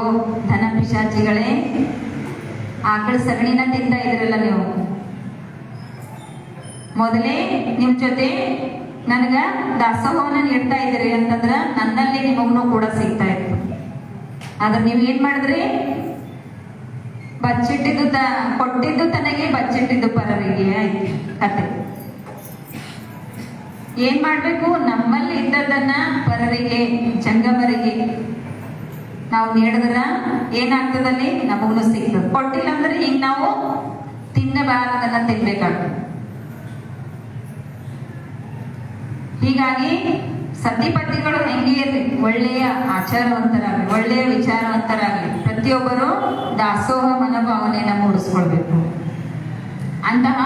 ಧನ ಪಿಶಾಚಿಗಳೇ, ಆಕಳ ಸಗಣಿನ ತಿಂತಾ ಇದ್ರಲ್ಲ ನೀವು. ಮೊದಲೇ ನಿಮ್ ಜೊತೆ ನನಗ ದಾಸೋಹವನ್ನ ನೀಡ್ತಾ ಇದ್ರಿ ಅಂತಂದ್ರ ನನ್ನಲ್ಲಿ ನಿಮಗ್ನು ಕೂಡ ಸಿಗ್ತಾ ಇತ್ತು. ಆದ್ರೆ ನೀವ್ ಏನ್ ಮಾಡಿದ್ರಿ, ಬಚ್ಚಿಟ್ಟಿದ್ದು ಕೊಟ್ಟಿದ್ದು ತನಗೆ, ಬಚ್ಚಿಟ್ಟಿದ್ದು ಪರರಿಗೆ ಆಯ್ತು ಕತೆ. ಏನ್ ಮಾಡ್ಬೇಕು, ನಮ್ಮಲ್ಲಿ ಇದ್ದದನ್ನ ಪರರಿಗೆ, ಜಂಗಮರಿಗೆ ನಾವು ನೀಡಿದ್ರ ಏನಾಗ್ತದಲ್ಲಿ ನಮಗೂ ಸಿಗ್ತದೆ. ಕೊಟ್ಟಿಲ್ಲ ಅಂದ್ರೆ ಹಿಂಗ್ ನಾವು ತಿನ್ನಬಾರದನ್ನ ತಿನ್ಬೇಕಾಗ್ತದೆ. ಹೀಗಾಗಿ ಸತಿಪತಿಗಳು ಹೆಂಗೆ ಇರ್ಲಿ, ಒಳ್ಳೆಯ ಆಚಾರವಂತರಾಗಲಿ, ಒಳ್ಳೆಯ ವಿಚಾರವಂತರಾಗಲಿ, ಪ್ರತಿಯೊಬ್ಬರು ದಾಸೋಹ ಮನೋಭಾವನೆಯನ್ನ ಮೂಡಿಸ್ಕೊಳ್ಬೇಕು. ಅಂತಹ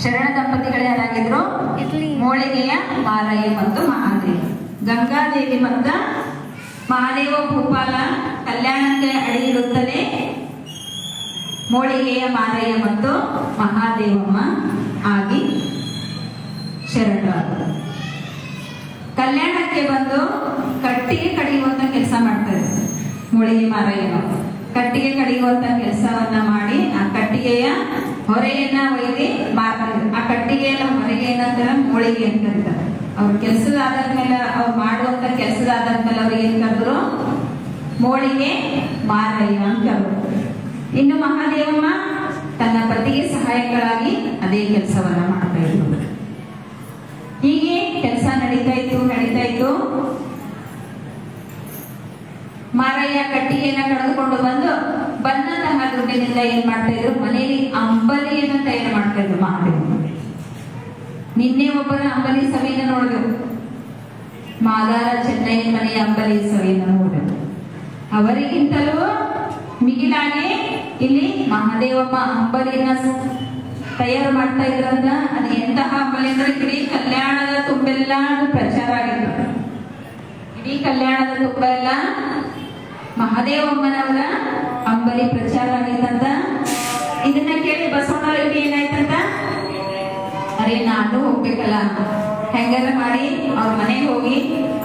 ಶರಣ ದಂಪತಿಗಳೇ ಯಾರಾಗಿದ್ರು, ಮೋಳಿಗೆಯ ಮಾರಯ್ಯ ಮತ್ತು ಮಹಾದೇವಿ. ಗಂಗಾದೇವಿ ಮತ್ತು ಮಹಾದೇವ ಭೂಪಾಲ ಕಲ್ಯಾಣಕ್ಕೆ ಅಡಿಯಿಡುತ್ತಲೇ ಮೋಳಿಗೆಯ ಮಾರಯ್ಯ ಮತ್ತು ಮಹಾದೇವಮ್ಮ ಆಗಿ ಶರಣರಾದರು. ಕಲ್ಯಾಣಕ್ಕೆ ಬಂದು ಕಟ್ಟಿಗೆ ಕಡಿಯುವಂತ ಕೆಲಸ ಮಾಡ್ತಾರೆ. ಮೋಳಿಗೆ ಮಾರಯ್ಯನ ಕಟ್ಟಿಗೆ ಕಡಿಯುವಂತ ಕೆಲಸವನ್ನ ಮಾಡಿ ಆ ಕಟ್ಟಿಗೆಯ ಹೊರೆಯನ್ನ ಒಯ್ದು ಮಾರ್ತಾರೆ. ಆ ಕಟ್ಟಿಗೆಯ ಹೊರೆಗೆ ಏನಂತಾರೆ, ಮೋಳಿಗೆ ಅಂತ. ಅವ್ರ ಕೆಲಸದ ಆಧಾರದ ಮೇಲೆ ಅವ್ರು ಮಾಡುವಂತ ಕೆಲಸದ ಆಧಾರದ ಮೇಲೆ ಅವ್ರಿಗೆ ಏನ್ ಕರೆದ್ರು, ಮೋಳಿಗೆ ಮಾರಯ್ಯ ಅಂತ ಕರೆದ್ರು. ಇನ್ನು ಮಹಾದೇವಮ್ಮ ತನ್ನ ಪತಿಗೆ ಸಹಾಯಕಳಾಗಿ ಅದೇ ಕೆಲಸವನ್ನ ಮಾಡ್ತಾ ಇದ್ರು. ಹೀಗೆ ಕೆಲಸ ನಡೀತಾ ಇತ್ತು. ಮಾರಯ್ಯ ಕಟ್ಟಿಗೆಯನ್ನ ಕಳೆದುಕೊಂಡು ಬಂದಂತಹ ದುಡ್ಡಿನಿಂದ ಏನ್ ಮಾಡ್ತಾ ಇದ್ರು, ಮನೆಯಲ್ಲಿ ಅಂಬಲಿಯನ್ನ ತಯಾರು ಮಾಡ್ತಾ ಇದ್ರು ಮಹಾದೇವಮ್ಮ. ನಿನ್ನೆ ಒಬ್ಬರ ಅಂಬಲಿ ಸವಿಯನ್ನ ನೋಡಿದೆವು, ಮಾದಾರ ಚೆನ್ನೈ ಮನೆಯ ಅಂಬಲಿ ಸವಿಯನ್ನ ನೋಡಿದೆವು. ಅವರಿಗಿಂತಲೂ ಮಿಗಿಲಾಗಿ ಇಲ್ಲಿ ಮಹಾದೇವಮ್ಮ ಅಂಬಲಿಯನ್ನ ತಯಾರು ಮಾಡ್ತಾ ಇದ್ರಂತ. ಅದು ಎಂತಹ ಅಂಬಲಿ ಅಂದ್ರೆ ಇಡೀ ಕಲ್ಯಾಣದ ತುಂಬೆಲ್ಲ ಅದು ಪ್ರಚಾರ ಆಗಿತ್ತು. ಇಡೀ ಕಲ್ಯಾಣದ ತುಂಬ ಎಲ್ಲ ಮಹಾದೇವಮ್ಮನವರ ಅಂಬಲಿ ಪ್ರಚಾರ ಆಗಿತ್ತಂತ. ಇದನ್ನ ಕೇಳಿ ಬಸವಣ್ಣವರಿಗೆ ಏನಾಯ್ತಂತ, ಅರೆ ನಾನು ಹೋಗ್ಬೇಕಲ್ಲ, ಹೆಂಗಾರ ಮಾಡಿ ಅವ್ರ ಮನೆಗೆ ಹೋಗಿ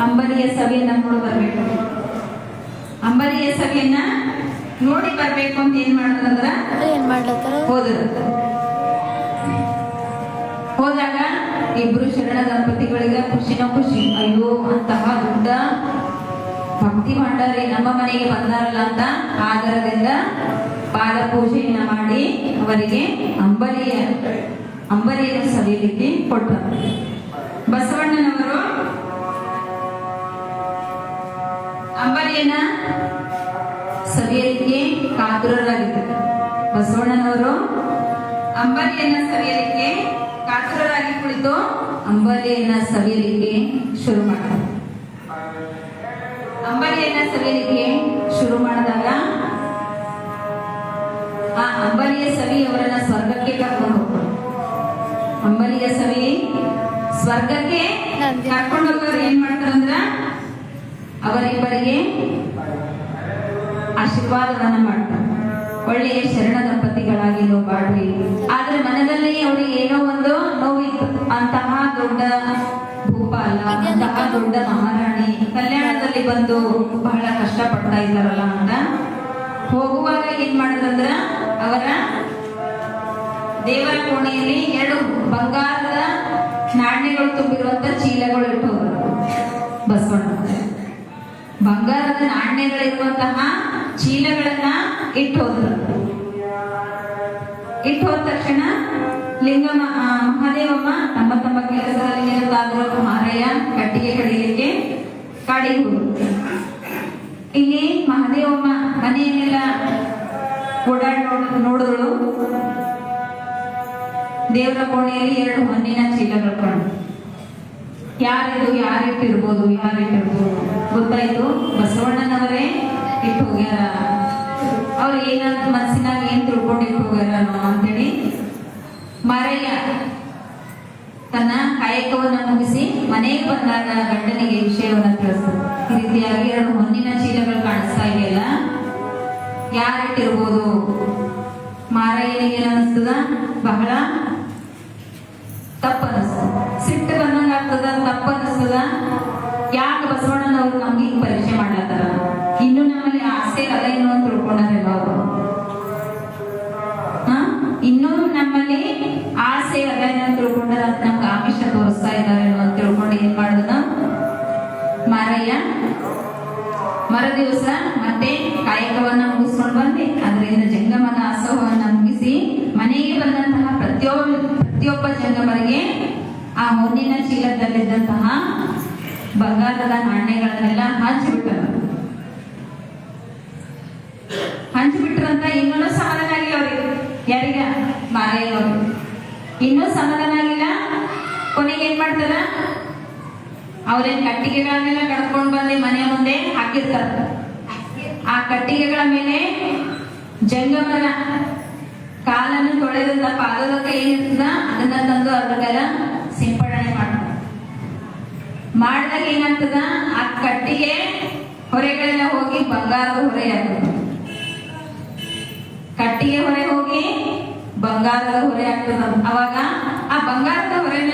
ಅಂಬಲಿಯ ಸವಿಯನ್ನ ನೋಡಿ ಬರ್ಬೇಕು, ಅಂಬಲಿಯ ಸವಿಯನ್ನ ನೋಡಿ ಬರ್ಬೇಕು ಅಂತ ಏನ್ ಮಾಡಿದ್ರಂದ್ರ ಹೋದ್ರು. ಹೋದಾಗ ಇಬ್ರು ಶರಣ ದಂಪತಿಗಳಿಗೆ ಖುಷಿನೋ ಖುಷಿ, ಅಯ್ಯೋ ಅಂತಹ ದೊಡ್ಡ ಭಕ್ತಿ ಭಂಡಾರಿ ನಮ್ಮ ಮನೆಗೆ ಬಂದಾರಲ್ಲ ಅಂತ ಆಧಾರದಿಂದ ಪಾದ ಪೂಜೆಯನ್ನ ಮಾಡಿ ಅವರಿಗೆ ಅಂಬಲಿಯನ್ನು ಸವಿಯಲಿಕ್ಕೆ ಕೊಟ್ಟರು. ಬಸವಣ್ಣನವರು ಅಂಬಲಿಯನ್ನ ಸವಿಯಲಿಕ್ಕೆ ಕಾತುರರಾಗಿದ್ದರು. ಬಸವಣ್ಣನವರು ಅಂಬಲಿಯನ್ನ ಸವಿಯಲಿಕ್ಕೆ ಕಾತುರರಾಗಿ ಕುಳಿತು ಅಂಬಲಿಯನ್ನ ಸವಿಯಲಿಕ್ಕೆ ಶುರು ಮಾಡ್ತಾರೆ. ಅಂಬಲಿಯನ್ನ ಸವಿಯಲಿಕ್ಕೆ ಶುರು ಮಾಡಿದಾಗ ಆ ಅಂಬಲಿಯ ಸವಿ ಅವರನ್ನ ಸ್ವರ್ಗಕ್ಕೆ ಕರ್ಕೊಂಡು ಹೋಗ್ತಾರೆ. ಅಂಬಲಿಯ ಸವಿ ಸ್ವರ್ಗಕ್ಕೆ ಕರ್ಕೊಂಡು ಹೋಗೋರು ಏನ್ ಮಾಡ್ತಾರಂದ್ರ ಅವರಿಬ್ಬರಿಗೆ ಆಶೀರ್ವಾದವನ್ನ ಮಾಡ್ತಾರೆ. ಒಳ್ಳೆಯ ಶರಣ ದಂಪತಿಗಳಾಗಿ ನೀವು ಬಾಳ್ರಿ. ಆದ್ರೆ ಮನದಲ್ಲಿ ಅವರಿಗೆ ಏನೋ ಒಂದು ನೋವಿತ್ತು. ಅಂತಹ ದೊಡ್ಡ ಭೂಪಾಲ, ಅಂತಹ ದೊಡ್ಡ ಮಹಾರಾಣಿ ಕಲ್ಯಾಣದಲ್ಲಿ ಬಂದು ಬಹಳ ಕಷ್ಟ ಪಡ್ತಾ ಇದ್ದಾರಲ್ಲ ಅಂತ ಹೋಗುವಾಗ ಏನ್ ಮಾಡಿದಂದ್ರ ಅವರ ದೇವರ ಕೋಣೆಯಲ್ಲಿ 2 ಬಂಗಾರದ ನಾಣ್ಯಗಳು ತುಂಬಿರುವಂತ ಚೀಲಗಳು ಇಟ್ಟು ಹೋದರು. ಬಸವಣ್ಣ ಬಂಗಾರದ ನಾಣ್ಯಗಳಿರುವಂತಹ ಚೀಲಗಳನ್ನ ಇಟ್ಟು ಹೋದ್ರು. ಇಟ್ಟು ಹೋದ ತಕ್ಷಣ ಲಿಂಗಮ್ಮ ಮಹಾದೇವಮ್ಮ ತಮ್ಮ ಕೆಲಸದಲ್ಲಿ ನಿರತರಾದ್ರು. ಮಾರಯ್ಯ ಕಟ್ಟಿಗೆ ಕಡಿಲಿಕ್ಕೆ ಕಾಡಿಗೆ ಹೋದ್ರು. ಇಲ್ಲಿ ಮಹಾದೇವಮ್ಮ ಮನೆಯನ್ನೆಲ್ಲ ಓಡಾಡಿ ನೋಡಿದಳು. ದೇವರ ಕೋಣೆಯಲ್ಲಿ 2 ಹೊನ್ನಿನ ಚೀಲಗಳು ಕಂಡು. ಯಾರಿಟ್ಟಿರ್ಬೋದು ಗೊತ್ತಾಯ್ತು. ಬಸವಣ್ಣನವರೇ ಇಟ್ಟು ಹೋಗ್ಯಾರ. ಅವ್ರು ಏನಾದ್ರು ಮನಸ್ಸಿನಾಗ ಏನ್ ತಿಳ್ಕೊಂಡು ಇಟ್ಟು ಹೋಗ್ಯಾರ ಅಂತೇಳಿ ಮಾರಯ್ಯ ತನ್ನ ಕಾಯಕವನ್ನ ಮುಗಿಸಿ ಮನೆಗೆ ಬಂದಾಗ ಗಂಡನಿಗೆ ವಿಷಯವನ್ನ ತಿಳಿಸ್ತಾರೆ. ಈ ರೀತಿಯಾಗಿ 2 ಹೊನ್ನಿನ ಚೀಲಗಳು ಕಾಣಿಸ್ತಾ ಇದೆಯಲ್ಲ, ಯಾರಿಟ್ಟಿರ್ಬೋದು? ಮಾರಯ್ಯನಿಗೆ ಏನಿಸ್ತದ, ಬಹಳ ತಪ್ಪ ಅನಿಸ್ತದ, ಸಿಟ್ಟು ಬಂದಂಗ ಆಗ್ತದ, ತಪ್ಪ ಅನಿಸ್ತದ. ಯಾಕೆ ಬಸವಣ್ಣನವರು ನಮ್ಗೆ ಈಗ ಪರೀಕ್ಷೆ ಮಾಡ್ಲತ್ತಾರ? ಇನ್ನು ನಮ್ಮಲ್ಲಿ ಆಸೆ ಅದ ಏನು ಅಂತ ತಿಳ್ಕೊಂಡಾರೇನೋ ಅವರು. ಇನ್ನೂ ನಮ್ಮಲ್ಲಿ ಆಸೆ ಅದ ಏನೋ ಅಂತ ತಿಳ್ಕೊಂಡಾರ, ನಮ್ಗೆ ಆಮಿಷ ತೋರಿಸ್ತಾ ಇದಾರೇನೋ ಅಂತ ತಿಳ್ಕೊಂಡು ಏನ್ ಮಾಡುದ ಮಾರಯ್ಯ ಮರುದಿವಸ ಮತ್ತೆ ಕಾಯಕವನ್ನ ಮುಗಿಸ್ಕೊಂಡು ಬಂದೆ. ಅದರಿಂದ ಜಂಗಮನ ಅಸಹವನ್ನ ಮುಗಿಸಿ ಮನೆಗೆ ಬಂದಂತಹ ಪ್ರತಿಯೊಬ್ಬ ಜಂಗಮರಿಗೆ ಆ ಹೊನ್ನಿನ ಚೀಲದಲ್ಲಿದ್ದಂತಹ ಬಂಗಾರದ ನಾಣ್ಯಗಳನ್ನೆಲ್ಲ ಹಂಚಿಬಿಟ್ರಂತ. ಇನ್ನೂ ಸಮಾಧಾನ ಆಗಿಲ್ಲ ಅವ್ರಿಗೆ. ಯಾರಿಗ? ಮಾರಯ್ಯನವ್ರು. ಇನ್ನೂ ಸಮಾಧಾನ ಆಗಿಲ್ಲ. ಕೊನೆಗೆ ಏನ್ ಮಾಡ್ತಾರ, ಅವ್ರೇನ್ ಕಟ್ಟಿಗೆಗಳನ್ನೆಲ್ಲ ಕಡ್ಕೊಂಡು ಬಂದು ಮನೆಯ ಮುಂದೆ ಹಾಕಿರ್ತಾರ. ಆ ಕಟ್ಟಿಗೆಗಳ ಮೇಲೆ ಜಂಗಮರ ಕಾಲನ್ನು ತೊಳೆದ ಪಾದದ ಕೈ ಏನಿರ್ತದ ಅದನ್ನ ತಂದು ಅದ್ರಗೆಲ್ಲ ಸಿಂಪಡಣೆ ಮಾಡ್ತಾರೆ. ಮಾಡಿದಾಗ ಏನಾಗ್ತದ, ಆ ಕಟ್ಟಿಗೆ ಹೊರೆಗಳೆಲ್ಲ ಹೋಗಿ ಬಂಗಾರದ ಹೊರೆ ಆಗ್ತದೆ. ಕಟ್ಟಿಗೆ ಹೊರೆ ಹೋಗಿ ಬಂಗಾರದ ಹೊರೆ ಆಗ್ತದ. ಅವಾಗ ಆ ಬಂಗಾರದ ಹೊರೆನ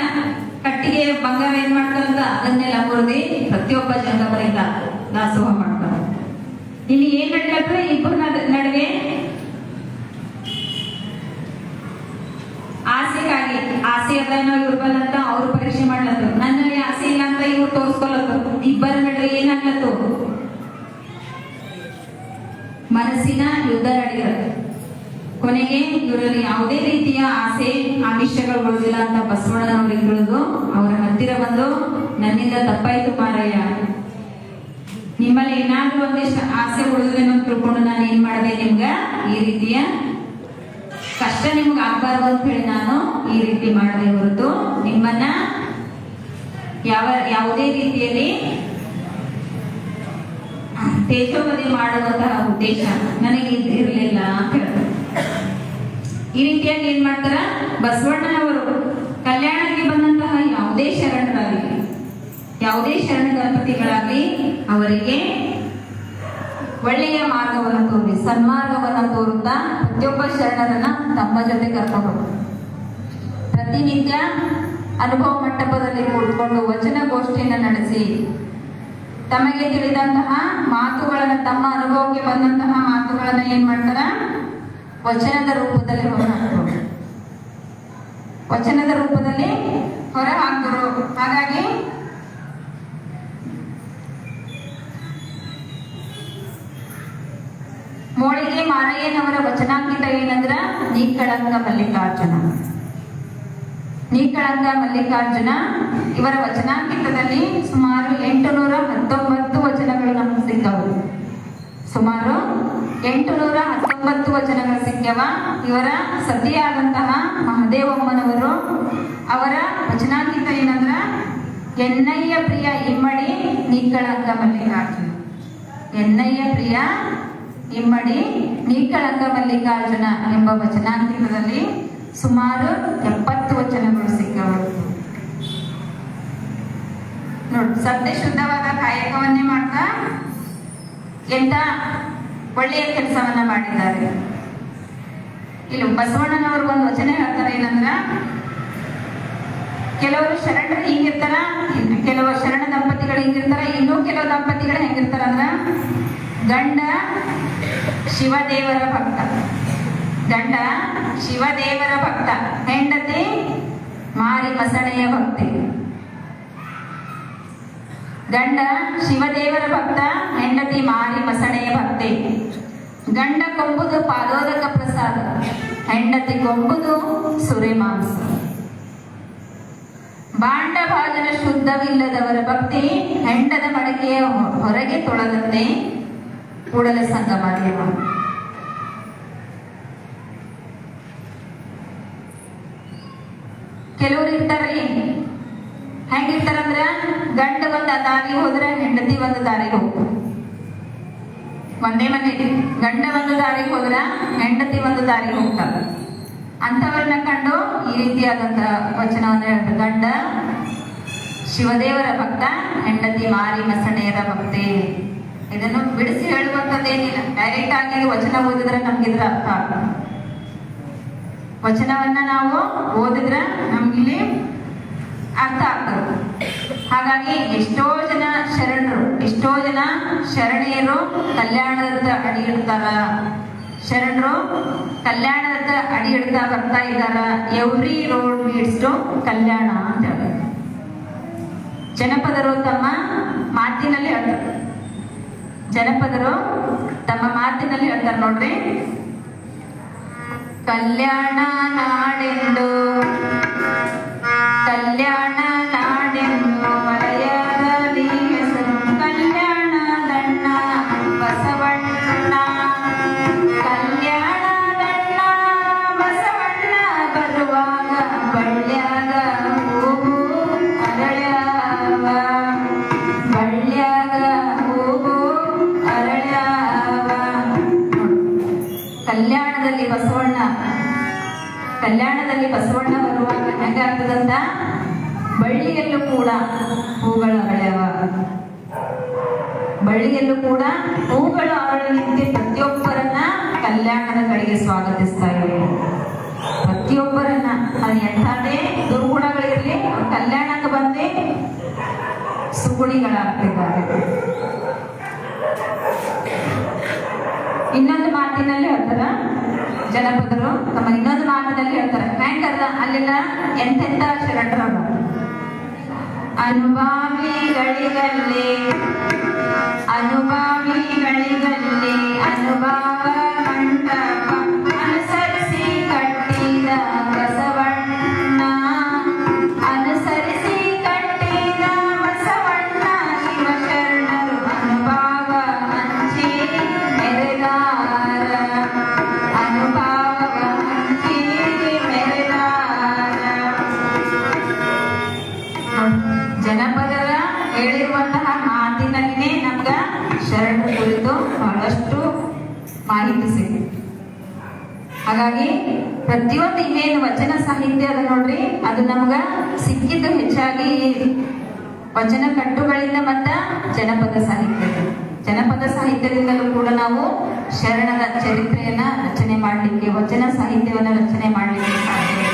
ಕಟ್ಟಿಗೆ ಬಂಗಾರ ಏನ್ ಮಾಡ್ತಾರಂತ ಅದನ್ನೆಲ್ಲ ಮುರಿದಿ ಪ್ರತಿಯೊಬ್ಬ ಜಂಗಮರಿಂದ ದಾಸೋಹ ಮಾಡ್ತಾರೆ. ಇಲ್ಲಿ ಏನ್ ನಡೀತದೆ, ಇಬ್ಬರ ನಡುವೆ ಆಸೆಗಾಗಿ ಆಸೆ ಅದೇನೋ ಇರ್ಬಲ್ಲಂತ ಅವ್ರು ಪರೀಕ್ಷೆ ಮಾಡ್ಲತ್ತರು. ನನ್ನಲ್ಲಿ ಆಸೆ ಯುದ್ಧ ನಡೆದರು. ಕೊನೆಗೆ ಇವರಲ್ಲಿ ಯಾವುದೇ ರೀತಿಯ ಆಸೆ ಆಮಿಷಗಳು ಉಳಿದಿಲ್ಲ ಅಂತ ಬಸವಣ್ಣನವರಿಗೆ ತಿಳಿದು ಅವರ ಹತ್ತಿರ ಬಂದು, ನನ್ನಿಂದ ತಪ್ಪಾಯ್ತು ಮಾರಯ್ಯ, ನಿಮ್ಮಲ್ಲಿ ಏನಾದ್ರೂ ಒಂದಿಷ್ಟು ಆಸೆ ಉಳಿದೇನೋ ಅಂತ ತಿಳ್ಕೊಂಡು ನಾನು ಏನ್ ಮಾಡಿದೆ, ನಿಮ್ಗ ಈ ರೀತಿಯ ಕಷ್ಟ ನಿಮ್ಗೆ ಆಗ್ಬಾರ್ದು ಅಂತ ಹೇಳಿ ನಾನು ಈ ರೀತಿ ಮಾಡದೆ ಹೊರತು ನಿಮ್ಮನ್ನ ಯಾವುದೇ ರೀತಿಯಲ್ಲಿ ತೇಜೋವಧೆ ಮಾಡುವಂತಹ ಉದ್ದೇಶ ನನಗೆ ಇರಲಿಲ್ಲ ಅಂತ ಹೇಳ್ತಾರೆ. ಈ ರೀತಿಯಾಗಿ ಏನ್ ಮಾಡ್ತಾರ, ಬಸವಣ್ಣನವರು ಕಲ್ಯಾಣಕ್ಕೆ ಬಂದಂತಹ ಯಾವುದೇ ಶರಣರಾಗಲಿ, ಯಾವುದೇ ಶರಣ ದಂಪತಿಗಳಾಗಲಿ ಅವರಿಗೆ ಒಳ್ಳೆಯ ಮಾರ್ಗವನ್ನು ತೋರಿ, ಸನ್ಮಾರ್ಗವನ್ನು ತೋರುತ್ತಾ ಪ್ರತಿಯೊಬ್ಬ ಶರಣರನ್ನ ತಮ್ಮ ಜೊತೆ ಕರ್ಕೊಂಡು ಪ್ರತಿನಿತ್ಯ ಅನುಭವ ಮಂಟಪದಲ್ಲಿ ಕೂತ್ಕೊಂಡು ವಚನ ಗೋಷ್ಠಿಯನ್ನು ನಡೆಸಿ ತಮಗೆ ತಿಳಿದಂತಹ ಮಾತುಗಳನ್ನ, ತಮ್ಮ ಅನುಭವಕ್ಕೆ ಬಂದಂತಹ ಮಾತುಗಳನ್ನ ಏನ್ ಮಾಡ್ತಾರ, ವಚನದ ರೂಪದಲ್ಲಿ ಹೊರಹಾಕ್ತರು, ವಚನದ ರೂಪದಲ್ಲಿ ಹೊರಹಾಕ್ತರು. ಹಾಗಾಗಿ ಮೋಳಿಗೆ ಮಾರಯ್ಯನವರ ವಚನಾಂಕಿತ ಏನಂದ್ರ ನೀಕಳಂಗ ಮಲ್ಲಿಕಾರ್ಜುನ. ನೀಕಳಂಗ ಮಲ್ಲಿಕಾರ್ಜುನ ಇವರ ವಚನಾಂಕಿತದಲ್ಲಿ ಸುಮಾರು 819 ವಚನಗಳು ನಮ್ಗೆ ಸಿಕ್ಕವು. ಸುಮಾರು 819 ವಚನಗಳು ಸಿಕ್ಕವ. ಇವರ ಸತಿಯಾದಂತಹ ಮಹದೇವಮ್ಮನವರು ಅವರ ವಚನಾಂಕಿತ ಏನಂದ್ರ ಎನ್ನಯ್ಯ ಪ್ರಿಯ ಇಮ್ಮಡಿ ನೀಕಳಂಗ ಮಲ್ಲಿಕಾರ್ಜುನ. ಎನ್ನಯ್ಯ ಪ್ರಿಯ ಇಮ್ಮಡಿ ನೀಕಳಂಗ ಮಲ್ಲಿಕಾರ್ಜುನ ಎಂಬ ವಚನಾಂಕಿತದಲ್ಲಿ ಸುಮಾರು 70 ವಚನಗಳು ಸಿಕ್ಕವರು. ನೋಡಿ, ಸತ್ಯ ಶುದ್ಧವಾದ ಕಾಯಕವನ್ನೇ ಮಾಡ್ತಾ ಎಂತ ಒಳ್ಳೆಯ ಕೆಲಸವನ್ನ ಮಾಡಿದ್ದಾರೆ. ಇಲ್ಲಿ ಬಸವಣ್ಣನವರು ಒಂದು ವಚನ ಹೇಳ್ತಾರೆ, ಏನಂದ್ರ ಕೆಲವರು ಶರಣರು ಹಿಂಗಿರ್ತಾರ, ಕೆಲವು ಶರಣ ದಂಪತಿಗಳು ಹಿಂಗಿರ್ತಾರ, ಇನ್ನೂ ಕೆಲವು ದಂಪತಿಗಳು ಹೆಂಗಿರ್ತಾರ ಅಂದ್ರ ಗಂಡ ಶಿವದೇವರ ಭಕ್ತ, ಗಂಡ ಶಿವದೇವರ ಭಕ್ತ, ಹೆಂಡತಿ ಮಾರಿ ಮಸಣೆಯ ಭಕ್ತಿ. ಗಂಡ ಶಿವದೇವರ ಭಕ್ತ, ಹೆಂಡತಿ ಮಾರಿ ಮಸಣೆಯ ಭಕ್ತಿ. ಗಂಡ ಕೊಂಬುದು ಪಾದೋದಕ ಪ್ರಸಾದ, ಹೆಂಡತಿ ಕೊಂಬುದು ಸುರೆ ಮಾಂಸ. ಬಾಂಡ ಭಾಜನ ಶುದ್ಧವಿಲ್ಲದವರ ಭಕ್ತಿ, ಹೆಂಡದ ಮಡಕೆಯ ಹೊರಗೆ ತೊಳೆದಂತೆ ಕೂಡಲ ಸಂಗಮ ದೇವ. ಕೆಲವರು ಇರ್ತಾರ್ರಿ, ಹೆಂಗಿರ್ತಾರಂದ್ರ ಗಂಡ ಒಂದ್ ದಾರಿ ಹೋದ್ರ ಹೆಂಡತಿ ಒಂದು ದಾರಿಗೆ ಹೋಗ್ತಾರ. ಒಂದೇ ಮನೆ ಗಂಡ ಒಂದು ದಾರಿಗೆ ಹೋದ್ರ ಹೆಂಡತಿ ಒಂದು ದಾರಿಗೆ ಹೋಗ್ತಾರ. ಅಂತವರನ್ನ ಕಂಡು ಈ ರೀತಿಯಾದಂತಹ ವಚನವನ್ನ ಹೇಳ್ತಾರೆ, ಗಂಡ ಶಿವದೇವರ ಭಕ್ತ, ಹೆಂಡತಿ ಮಾರಿ ಮಸಣೆಯರ ಭಕ್ತಿ. ಇದನ್ನು ಬಿಡಿಸಿ ಹೇಳುವಂತದ್ದೇನಿಲ್ಲ, ಡೈರೆಕ್ಟ್ ಆಗಿ ವಚನ ಓದಿದ್ರೆ ನಮ್ಗಿದ್ರ ಅರ್ಥ ಆಗ್ತದೆ. ವಚನವನ್ನ ನಾವು ಓದಿದ್ರೆ ನಮ್ಗಿಲ್ಲಿ ಅರ್ಥ ಆಗ್ತದೆ. ಹಾಗಾಗಿ ಎಷ್ಟೋ ಜನ ಶರಣರು, ಎಷ್ಟೋ ಜನ ಶರಣೆಯರು ಕಲ್ಯಾಣದ ಅಡಿ ಇಡ್ತಾರ, ಶರಣರು ಕಲ್ಯಾಣದ ಅಡಿ ಇಡ್ತಾ ಬರ್ತಾ ಇದ್ದಾರ. ಎವ್ರಿ ರೋಡ್ ಲೀಡ್ಸ್ ಟು ಕಲ್ಯಾಣ ಅಂತ ಹೇಳ್ತಾರೆ. ಜನಪದರು ತಮ್ಮ ಮಾತಿನಲ್ಲಿ ಹೇಳ್ತಾರೆ, ಜನಪದರು ತಮ್ಮ ಮಾತಿನಲ್ಲಿ ಹೇಳ್ತಾರೆ ನೋಡ್ರಿ, ಕಲ್ಯಾಣ ನಾಡೆಂದು, ಕಲ್ಯಾಣ ನಾಡೆಂದು ಮರೆಯದಲ್ಲಿ ಹೆಸರು, ಕಲ್ಯಾಣ ದಣ್ಣ ಬಸವಣ್ಣ, ಕಲ್ಯಾಣ ದಣ್ಣ ಬಸವಣ್ಣ ಬರುವಾಗ ಬಳ್ಳ್ಯಾಗ ಹೂವು ಅರಳ್ಯಾವ, ಬಳ್ಳ್ಯಾಗ ಹೂವು ಅರಳ್ಯಾವ. ಕಲ್ಯಾಣದಲ್ಲಿ ಬಸವಣ್ಣ, ಕಲ್ಯಾಣದಲ್ಲಿ ಬಸವಣ್ಣ ಬರುವಾಗ ಹೆಂಗಾಗ್ತದಂತ, ಬಳ್ಳಿಯಲ್ಲೂ ಕೂಡ ಹೂಗಳ ಅರಳ್ಯವ, ಬಳ್ಳಿಯಲ್ಲೂ ಕೂಡ ಹೂಗಳ ಅರಳಿನಿಂದ ಪ್ರತಿಯೊಬ್ಬರನ್ನ ಕಲ್ಯಾಣದ ಕಡೆಗೆ ಸ್ವಾಗತಿಸ್ತಾ ಇವೆ. ಪ್ರತಿಯೊಬ್ಬರನ್ನ, ಅದು ಎಂಥದೇ ದುರ್ಗುಣಗಳಿರಲಿ, ಕಲ್ಯಾಣಕ್ಕೆ ಬಂದೇ ಸುಗುಣಿಗಳಾಗ್ತಿದ್ದಾರೆ. ಇನ್ನೊಂದು ಮಾತಿನಲ್ಲಿ ಹೇಳ್ತಾರ ಜನಪದರು, ತಮ್ಮ ಇನ್ನೊಂದು ಮಾತಿನಲ್ಲಿ ಹೇಳ್ತಾರೆ, ಹೆಂಗದ ಅಲ್ಲೆಲ್ಲ ಎಂತೆಂತ ಶರಣರ ಅನುಭಾವಿಗಳಿಗಲ್ಲೇ ಅನುಭಾವಿಗಳಿಗಲ್ಲೇ ಅನುಭವ ಮಂಟಪ ಅನುಸರಿಸಿ ಕಟ್ಟಿದ ಬಸವಣ್ಣ ಅನುಸರಿಸಿ ಕಟ್ಟಿದ ಬಸವಣ್ಣ ಶಿವಶರಣರು ಅನುಭವ ಹಂಚಿ ಮೆರೆದಾರ ಅನುಭವ ಹಂಚಿ ಮೆರೆದಾರ. ಜನಪದರ ಹೇಳಿರುವಂತಹ ಮಾತಿನಲ್ಲಿನೇ ನಮ್ಗ ಶರಣರ ಕುರಿತು ಬಹಳಷ್ಟು ಮಾಹಿತಿ ಸಿಗುತ್ತೆ. ಹಾಗಾಗಿ ಪ್ರತಿಯೊಂದು ಇವೇನು ವಚನ ಸಾಹಿತ್ಯ ಅದ ನೋಡ್ರಿ, ಅದು ನಮ್ಗ ಸಿಕ್ಕಿದ್ದು ಹೆಚ್ಚಾಗಿ ವಚನ ಕಟ್ಟುಗಳಿಂದ ಮತ್ತ ಜನಪದ ಸಾಹಿತ್ಯದಿಂದಲೂ ಕೂಡ ನಾವು ಶರಣರ ಚರಿತ್ರೆಯನ್ನ ರಚನೆ ಮಾಡಲಿಕ್ಕೆ, ವಚನ ಸಾಹಿತ್ಯವನ್ನ ರಚನೆ ಮಾಡಲಿಕ್ಕೆ ಸಾಧ್ಯ.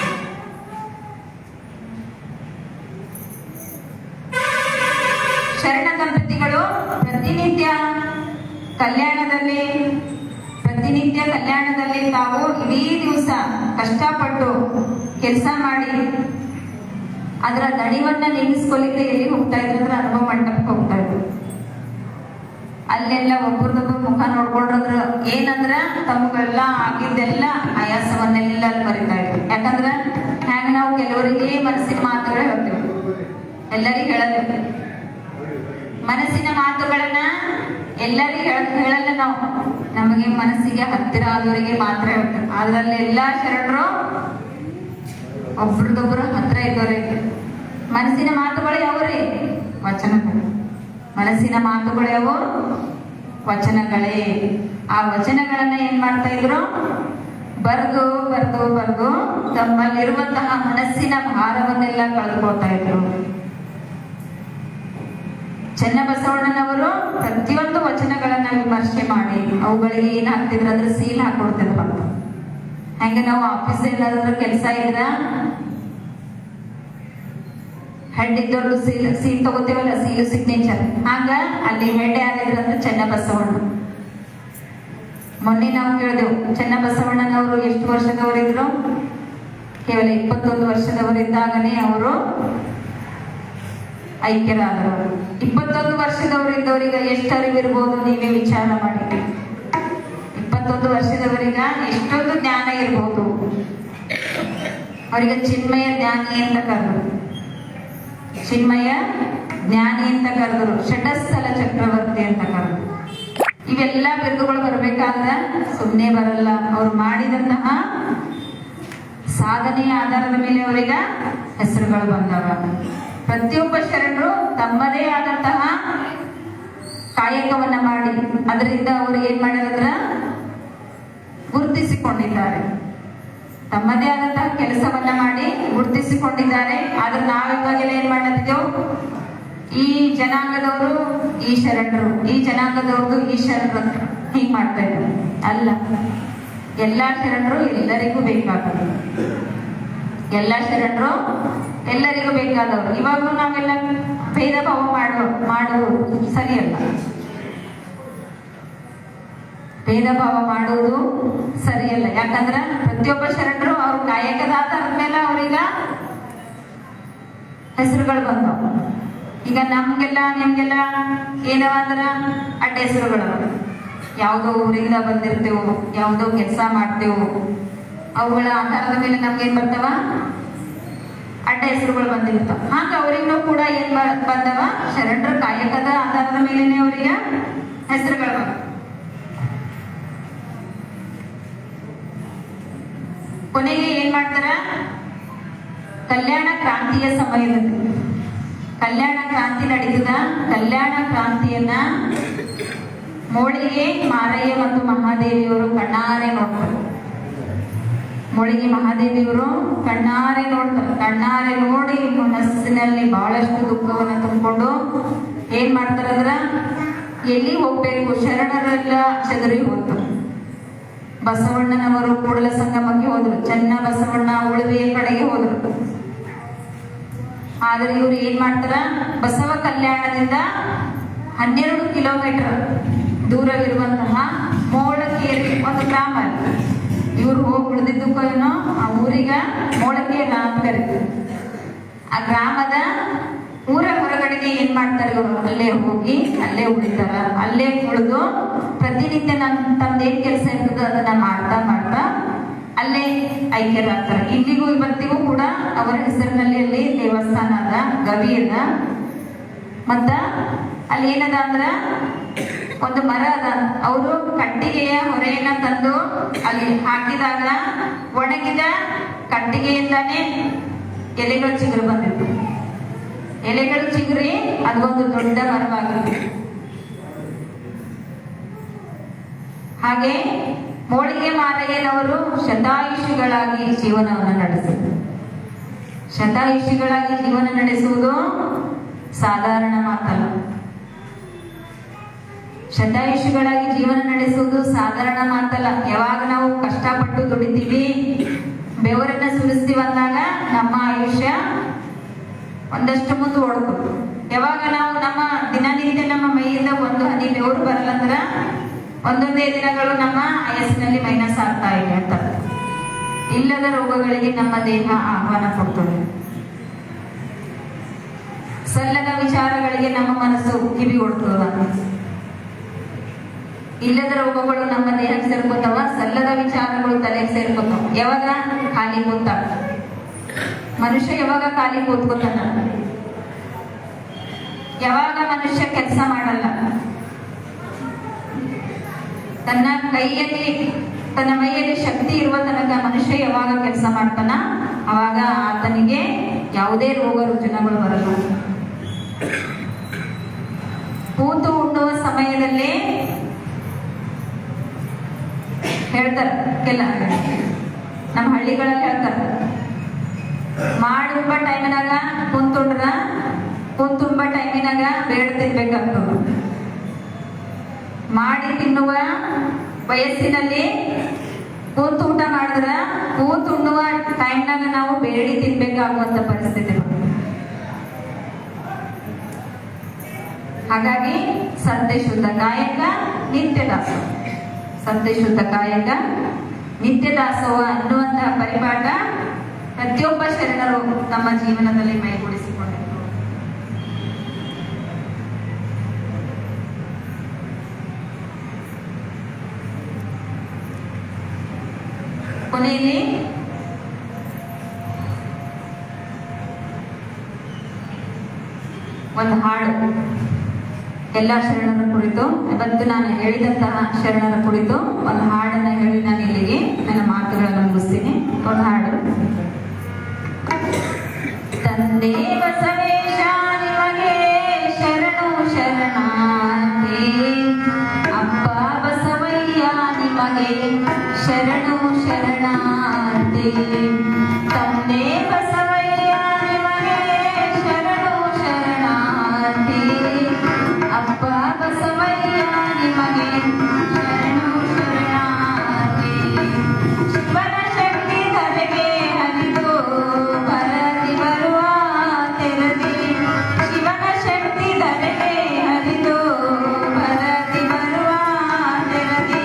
ಶರಣ ದಂಪತಿಗಳು ಪ್ರತಿನಿತ್ಯ ಕಲ್ಯಾಣದಲ್ಲಿ ತಾವು ಇಡೀ ದಿವಸ ಕಷ್ಟಪಟ್ಟು ಕೆಲಸ ಮಾಡಿ ಅದರ ದಣಿವನ್ನ ನೀಗಿಸ್ಕೊಲಿಕ್ಕೆ ಎಲ್ಲಿ ಹೋಗ್ತಾ ಇದ್ರು ಅಂದ್ರೆ ಅನುಭವ ಮಂಟಪಕ್ಕೆ ಹೋಗ್ತಾ ಇದ್ರು. ಅಲ್ಲೆಲ್ಲ ಒಬ್ಬರದೊಬ್ಬರು ಮುಖ ನೋಡ್ಕೊಂಡ್ರ ಏನಂದ್ರ ತಮಗೆಲ್ಲ ಆಗಿದ್ದೆಲ್ಲ ಆಯಾಸವನ್ನೆಲ್ಲ ಅಲ್ಲಿ ಬರಿತಾ ಇದ್ರು. ಯಾಕಂದ್ರ ಹ್ಯಾಂಗ ನಾವು ಕೆಲವರಿಗೆ ಮನಸ್ಸಿನ ಮಾತುಗಳೇ ಹೇಳ್ತೇವೆ, ಎಲ್ಲರಿಗೂ ಹೇಳಲ್ಲ. ಮನಸ್ಸಿನ ಮಾತುಗಳನ್ನ ಎಲ್ಲರಿಗೂ ಹೇಳಲ್ಲ ನಾವು, ನಮಗೆ ಮನಸ್ಸಿಗೆ ಹತ್ತಿರ ಆದವರಿಗೆ ಮಾತ್ರ ಹೇಳ್ತೇವೆ. ಅದ್ರಲ್ಲಿ ಎಲ್ಲಾ ಶರಣರು ಒಬ್ರದೊಬ್ರು ಹತ್ರ ಇದ್ದವ್ರೆ. ಮನಸ್ಸಿನ ಮಾತುಗಳು ಯಾವ್ರಿ? ವಚನಗಳು. ಮನಸ್ಸಿನ ಮಾತುಗಳು ಯಾವ? ವಚನಗಳೇ. ಆ ವಚನಗಳನ್ನ ಏನ್ ಮಾಡ್ತಾ ಇದ್ರು? ಬರ್ದು ತಮ್ಮಲ್ಲಿರುವಂತಹ ಮನಸ್ಸಿನ ಭಾರವನ್ನೆಲ್ಲ ಕಳೆದುಕೊಳ್ತಾ ಇದ್ರು. ಚನ್ನಬಸವಣ್ಣನವರು ಪ್ರತಿಯೊಂದು ವಚನಗಳನ್ನ ವಿಮರ್ಶೆ ಮಾಡಿ ಅವುಗಳಿಗೆ ಏನ್ ಹಾಕ್ತಿದ್ರು ಅಂದ್ರೆ ಸೀಲ್ ಹಾಕೊಡ್ತಿದ್ರು. ಹಂಗ ನಾವು ಆಫೀಸ್ ಏನಾದ್ರು ಕೆಲಸ ಇದ್ರ ಹೆಡ್ ಇದ್ದವ್ರದ್ದು ಸೀಲ್ ತಗೋತೇವಲ್ಲ, ಸೀಲು ಸಿಗ್ನೇಚರ್, ಹಂಗ ಅಲ್ಲಿ ಹೆಡ್ ಯಾರಿದ್ರು ಅಂದ್ರೆ ಚನ್ನಬಸವಣ್ಣ. ಮೊನ್ನೆ ನಾವು ಕೇಳಿದೆವು ಚನ್ನಬಸವಣ್ಣನವರು ಎಷ್ಟು ವರ್ಷದವರಿದ್ರು? ಕೇವಲ 21 ವರ್ಷದವರಿದ್ದಾಗನೇ ಅವರು ಐಕ್ಯರಾದರು. 21 ವರ್ಷದವರಿದ್ದವರಿಗೆ ಎಷ್ಟು ಅರಿವಿರ್ಬೋದು ನೀವೇ ವಿಚಾರ ಮಾಡಿ. 21 ವರ್ಷದವರಿಗ ಎಷ್ಟೊಂದು ಜ್ಞಾನ ಇರ್ಬೋದು. ಅವರಿಗೆ ಚಿನ್ಮಯ ಜ್ಞಾನಿ ಅಂತ ಕರೆದರು. ಷಟಸ್ಥಲ ಚಕ್ರವರ್ತಿ ಅಂತ ಕರೆದರು. ಇವೆಲ್ಲ ಬಿರುದುಗಳು ಬರ್ಬೇಕಾದ್ರೆ ಸುಮ್ಮನೆ ಬರಲ್ಲ. ಅವ್ರು ಮಾಡಿದಂತಹ ಸಾಧನೆಯ ಆಧಾರದ ಮೇಲೆ ಅವರಿಗೆ ಹೆಸರುಗಳು ಬಂದವ. ಪ್ರತಿಯೊಬ್ಬ ಶರಣರು ತಮ್ಮದೇ ಆದಂತಹ ಕಾಯಕವನ್ನ ಮಾಡಿ ಅದರಿಂದ ಅವರು ಏನ್ ಮಾಡಿದ್ರ ಗುರುತಿಸಿಕೊಂಡಿದ್ದಾರೆ. ತಮ್ಮದೇ ಆದಂತಹ ಕೆಲಸವನ್ನ ಮಾಡಿ ಗುರುತಿಸಿಕೊಂಡಿದ್ದಾರೆ. ಆದ್ರೆ ನಾವಿವಾಗೆಲ್ಲ ಏನ್ ಮಾಡ್ತಿದ್ದೇವೆ? ಈ ಜನಾಂಗದವರು ಈ ಶರಣರು, ಈ ಜನಾಂಗದವ್ರದ್ದು ಈ ಶರಣರು ಹೀಗ್ ಮಾಡ್ತಾ ಇದ್ದಾರೆ. ಅಲ್ಲ, ಎಲ್ಲಾ ಶರಣರು ಎಲ್ಲರಿಗೂ ಬೇಕಾದವರು. ಎಲ್ಲಾ ಶರಣರು ಎಲ್ಲರಿಗೂ ಬೇಕಾದವರು. ಇವಾಗೂ ನಾವೆಲ್ಲ ಭೇದ ಭಾವ ಮಾಡುವುದು ಸರಿಯಲ್ಲ. ಭೇದ ಭಾವ ಮಾಡುವುದು ಸರಿಯಲ್ಲ. ಯಾಕಂದ್ರ ಪ್ರತಿಯೊಬ್ಬ ಶರಣರು ಅವ್ರ ಕಾಯಕದ ಆಧಾರದ ಮೇಲೆ ಅವ್ರೀಗ ಹೆಸರುಗಳು ಬಂದವು. ಈಗ ನಮ್ಗೆಲ್ಲ ನಿಮ್ಗೆಲ್ಲ ಏನವ ಅಂದ್ರ ಅಡ್ಡ ಹೆಸರುಗಳು. ಯಾವುದೋ ಊರಿಂದ ಬಂದಿರ್ತೇವು, ಯಾವುದೋ ಕೆಲಸ ಮಾಡ್ತೇವು, ಅವುಗಳ ಆಧಾರದ ಮೇಲೆ ನಮ್ಗೇನ್ ಬರ್ತಾವ? ಅಡ್ಡ ಹೆಸರುಗಳು ಬಂದಿರ್ತಾವ. ಹಾಗ ಅವ್ರಿಗೂ ಕೂಡ ಏನ್ ಬಂದವ? ಶರಣರ ಕಾಯಕದ ಆಧಾರದ ಮೇಲೆನೆ ಅವರಿಗೆ ಹೆಸರುಗಳು ಬಂದ. ಕೊನೆಗೆ ಏನ್ ಮಾಡ್ತಾರ? ಕಲ್ಯಾಣ ಕ್ರಾಂತಿಯ ಸಮಯದಲ್ಲಿ ಕಲ್ಯಾಣ ಕ್ರಾಂತಿ ನಡೀತದ. ಕಲ್ಯಾಣ ಕ್ರಾಂತಿಯನ್ನ ಮೋಳಿಗೆ ಮಾರಯ್ಯ ಮತ್ತು ಮಹಾದೇವಿಯವರು ಕಣ್ಣಾರೆ ನೋಡ್ತಾರೆ. ಮೋಳಿಗೆ ಮಹಾದೇವಿಯವರು ಕಣ್ಣಾರೆ ನೋಡ್ತಾರೆ. ಕಣ್ಣಾರೆ ನೋಡಿ ಮನಸ್ಸಿನಲ್ಲಿ ಬಹಳಷ್ಟು ದುಃಖವನ್ನ ತುಂಬಿಕೊಂಡು ಏನ್ ಮಾಡ್ತಾರಂದ್ರ ಎಲ್ಲಿ ಹೋಗ್ಬೇಕು? ಶರಣರೆಲ್ಲ ಚದರಿ ಹೋದ್ರು. ಬಸವಣ್ಣನವರು ಕೂಡಲ ಸಂಗಮಕ್ಕೆ ಹೋದ್ರು. ಚನ್ನ ಬಸವಣ್ಣ ಉಳುವೆಯ ಕಡೆಗೆ ಹೋದ್ರು. ಆದ್ರೆ ಇವ್ರು ಏನ್ ಮಾಡ್ತಾರ? ಬಸವ ಕಲ್ಯಾಣದಿಂದ 12 ಕಿಲೋಮೀಟರ್ ದೂರವಿರುವಂತಹ ಮೋಳಕೇರಿ ಒಂದು ಗ್ರಾಮ. ಇವ್ರು ಹೋಗಿ ಉಳಿದಿದ್ದಕ್ಕೇನೋ ಆ ಊರಿಗ ಮೋಳಕೇರಿ ಅಂತ ಕರೀತಾರೆ. ಆ ಗ್ರಾಮದ ಊರ ಹೊರಗಡೆಗೆ ಏನ್ ಮಾಡ್ತಾರೆ ಇವರು? ಅಲ್ಲೇ ಹೋಗಿ ಅಲ್ಲೇ ಉಳಿತಾರ. ಅಲ್ಲೇ ಉಳಿದು ಪ್ರತಿನಿತ್ಯ ತಮ್ದೇನ್ ಕೆಲಸ ಇರ್ತದೆ ಅದನ್ನ ಮಾಡ್ತಾ ಮಾಡ್ತಾ ಅಲ್ಲೇ ಐಕ್ಯರಾಗ್ತಾರೆ. ಇಂದಿಗೂ ಇವತ್ತಿಗೂ ಕೂಡ ಅವರ ಹೆಸರಿನಲ್ಲಿ ಅಲ್ಲಿ ದೇವಸ್ಥಾನ ಅದ, ಗವಿ ಅದ. ಮತ್ತ ಅಲ್ಲಿ ಏನದ ಅಂದ್ರ ಒಂದು ಮರ ಅದ. ಅವರು ಕಟ್ಟಿಗೆಯ ಹೊರೆಯನ್ನ ತಂದು ಅಲ್ಲಿ ಹಾಕಿದಾಗ ಒಣಗಿದ ಕಟ್ಟಿಗೆಯಿಂದಾನೇ ಎಲೆಗಳು ಚಿಗುರು ಬಂದಿತ್ತು. ಎಲೆಗಳು ಚಿಗುರಿ ಅದೊಂದು ದೊಡ್ಡ ಮರವಾಗಿದೆ. ಹಾಗೆ ಮೋಳಿಗೆ ಮಾರಯ್ಯನವರು ಶತಾಯುಷಿಗಳಾಗಿ ಜೀವನವನ್ನು ನಡೆಸಿದರು. ಶತಾಯುಷಿಗಳಾಗಿ ಜೀವನ ನಡೆಸುವುದು ಸಾಧಾರಣ ಮಾತಲ್ಲ. ಶತಾಯುಷಿಗಳಾಗಿ ಜೀವನ ನಡೆಸುವುದು ಸಾಧಾರಣ ಮಾತಲ್ಲ. ಯಾವಾಗ ನಾವು ಕಷ್ಟಪಟ್ಟು ದುಡಿತೀವಿ, ಬೆವರನ್ನ ಸುರಿಸ್ತೀವಿ ಅಂದಾಗ ನಮ್ಮ ಆಯುಷ್ಯ ಒಂದಷ್ಟು ಮುಂದೆ ಓಡ್ಬೋದು. ಯಾವಾಗ ನಾವು ನಮ್ಮ ದಿನನಿತ್ಯ ನಮ್ಮ ಮೈಯಿಂದ ಒಂದು ಹನಿ ಬೆವರು ಬರಲ್ಲಂದ್ರ ಒಂದೊಂದೇ ದಿನಗಳು ನಮ್ಮ ಆಯಸ್ಸಿನಲ್ಲಿ ಮೈನಸ್ ಆಗ್ತಾ ಇದೆ ಅಂತ. ಇಲ್ಲದ ರೋಗಗಳಿಗೆ ನಮ್ಮ ದೇಹ ಆಹ್ವಾನ ಕೊಡ್ತದೆ. ಸಲ್ಲದ ವಿಚಾರಗಳಿಗೆ ನಮ್ಮ ಮನಸ್ಸು ಕಿವಿ ಕೊಡ್ತದ. ಇಲ್ಲದ ರೋಗಗಳು ನಮ್ಮ ದೇಹಕ್ಕೆ ಸೇರ್ಕೋತಾವ, ಸಲ್ಲದ ವಿಚಾರಗಳು ತಲೆಗೆ ಸೇರ್ಕೋತಾವ. ಯಾವಾಗ? ಖಾಲಿ ಕೂತ ಮನುಷ್ಯ ಯಾವಾಗ ಖಾಲಿ ಕೂತ್ಕೋತಾನ? ಯಾವಾಗ ಮನುಷ್ಯ ಕೆಲಸ ಮಾಡಲ್ಲ, ತನ್ನ ಕೈಯಲ್ಲಿ ತನ್ನ ಮೈಯಲ್ಲಿ ಶಕ್ತಿ ಇರುವ ತನಕ ಮನುಷ್ಯ ಯಾವಾಗ ಕೆಲಸ ಮಾಡ್ತಾನ ಅವಾಗ ಆತನಿಗೆ ಯಾವುದೇ ರೋಗ ರುಜಿನಗಳು ಬರಲ್ಲ. ಕೂತು ಉಣ್ಣುವ ಸಮಯದಲ್ಲಿ ಹೇಳ್ತಾರ, ನಮ್ಮ ಹಳ್ಳಿಗಳಲ್ಲಿ ಹೇಳ್ತಾರ, ಮಾಡುಂಬ ಟೈಮಿನಾಗ ಕುಂತುಂಡ್ರ ಕುಂತುಂಬ ಟೈಮಿನಾಗ ಬೇಡ ತಿನ್ಬೇಕಾಗ್ತದ. ಮಾಡಿ ತಿನ್ನುವ ವಯಸ್ಸಿನಲ್ಲಿ ಕೂತು ಊಟ ಮಾಡಿದ್ರ ಕೂತು ಉಣ್ಣುವ ಟೈಮ್ನಾಗ ನಾವು ಬೇಡಿ ತಿನ್ಬೇಕಾಗುವಂತ ಪರಿಸ್ಥಿತಿ. ಹಾಗಾಗಿ ಸತ್ಯ ಶುದ್ಧ ಕಾಯಕ ನಿತ್ಯ ದಾಸೋಹ, ಸತ್ಯ ಶುದ್ಧ ಕಾಯಕ ನಿತ್ಯ ದಾಸೋಹ ಅನ್ನುವಂತಹ ಪರಿಪಾಠ ಪ್ರತಿಯೊಬ್ಬ ಶರಣರು ತಮ್ಮ ಜೀವನದಲ್ಲಿ ಮೈಗೂಡಿಸಿಕೊಂಡಿದ್ದಾರೆ. ಕೊನೆಯಲ್ಲಿ ಒಂದು ಹಾಡು ಎಲ್ಲ ಶರಣರ ಕುರಿತು, ಇವತ್ತು ನಾನು ಹೇಳಿದಂತಹ ಶರಣರ ಕುರಿತು ಒಂದು ಹಾಡನ್ನ ಹೇಳಿ ನಾನು ಇಲ್ಲಿಗೆ ನನ್ನ ಮಾತುಗಳನ್ನು ಮುಗಿಸ್ತೀನಿ. ಒಂದು ಹಾಡು. ತಂದೆ ಬಸವೇಶ ನಿಮಗೆ ಶರಣು ಶರಣಾರ್ಥಿ, ಅಪ್ಪ ಬಸವಯ್ಯ ನಿಮಗೆ ಶರಣು ಶರಣಾರ್ಥಿ, ತಂದೆ ಬಸವಯ್ಯ ನಿಮಗೆ ಶರಣು ಶರಣಾರ್ಥಿ, ಅಪ್ಪ ಬಸವಯ್ಯ ನಿಮಗೆ ಶರಣು ಶರಣಾರ್ಥಿ. ಶಿವನ ಶಕ್ತಿ ಧರೆಗೆ ಹರಿದು ಬರದಿ ಬರುವ ತೆರದಿ, ಶಿವನ ಶಕ್ತಿ ಧರೆಗೆ ಹರಿದು ಬರದಿ ಬರುವ ತೆರದಿ,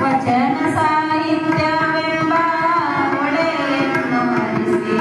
ವಚನ ಸಾಹಿತ್ಯವೆಂಬ ಹೊಳೆಯನ್ನು ಹರಿಸಿ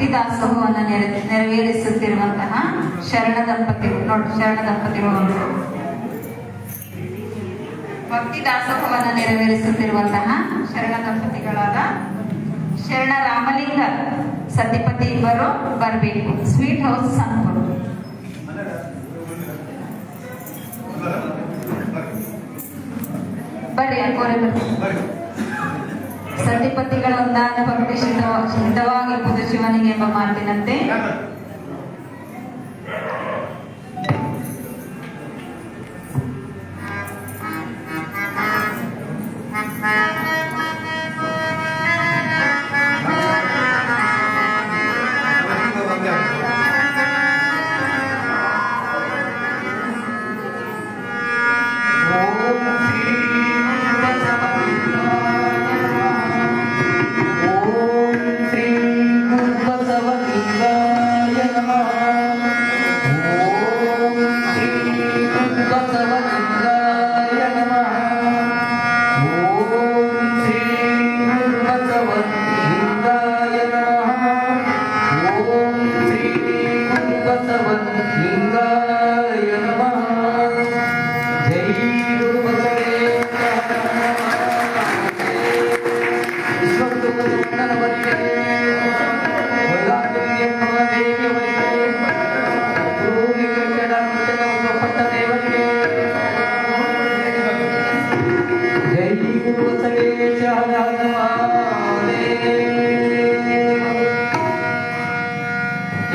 ಭಕ್ತಿ ದಾಸೋಹವನ್ನು ನೆರವೇರಿಸುತ್ತಿರುವಂತಹ ಶರಣ ದಂಪತಿಗಳು ನೋಡಿ, ಶರಣ ದಂಪತಿಗಳು ಭಕ್ತಿ ದಾಸೋಹವನ್ನು ನೆರವೇರಿಸುತ್ತಿರುವಂತಹ ಶರಣ ದಂಪತಿಗಳಾದ ಶರಣ ರಾಮಲಿಂಗ ಸತಿಪತಿ ಇಬ್ಬರು ಬರಬೇಕು. ಸ್ವೀಟ್ ಹೌಸ್ ಸಂಪೂರ್ ಬರ್ರಿ, ಅಕ್ಕೋರೆ ಬರ್ರಿ. ಸತಿಪತಿಗಳ ಒಂದಾದ ಭಕ್ತಿ ಶುದ್ಧವಾಗಿರುವುದು ಶಿವನಿಗೆ ಎಂಬ ಮಾತಿನಂತೆ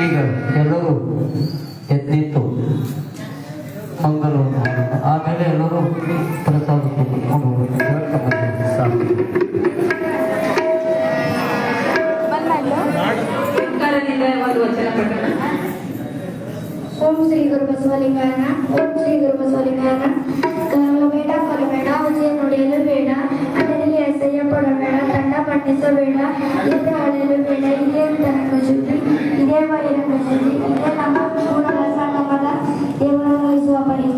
ಈಗ ಎಲ್ಲರೂ ಎದ್ದಿತ್ತು ಮಂಗಲವನ್ನು ಆಮೇಲೆ ಎಲ್ಲರೂ ಪ್ರಸಾದ ತಗೊಂಡು ಸಾಕು. ಒಂದು ವಚನ ಪಠಣ. ಓಂ ಶ್ರೀ ಗುರು ಬಸವಲಿಂಗಾಯನ. ಓಂ ಶ್ರೀ ಗುರು ಬಸವಲಿಂಗಾಯನ. ಕರಬೇಡ ಕೊಲಬೇಡ, ಉಜಿಯ ನುಡಿಯಲು ಬೇಡ, ಅದರಲ್ಲಿ ಅಸಹ್ಯ ಪಡಬೇಡ, ತಂಡ ಪಟ್ಟಿಸಬೇಡ, ಇದೇ ಅಳೆಯಲು ಬೇಡ, ಇದೇ ತನಕ ಶುದ್ಧಿ, ಇದೇ ಬಹಿರಂಗ ಶುದ್ಧಿ, ಇದೇ ನಮ್ಮ ಪೂರ್ಣ ಸಂಗಮದ ದೇವರ ವಹಿಸುವ ಪರಿ.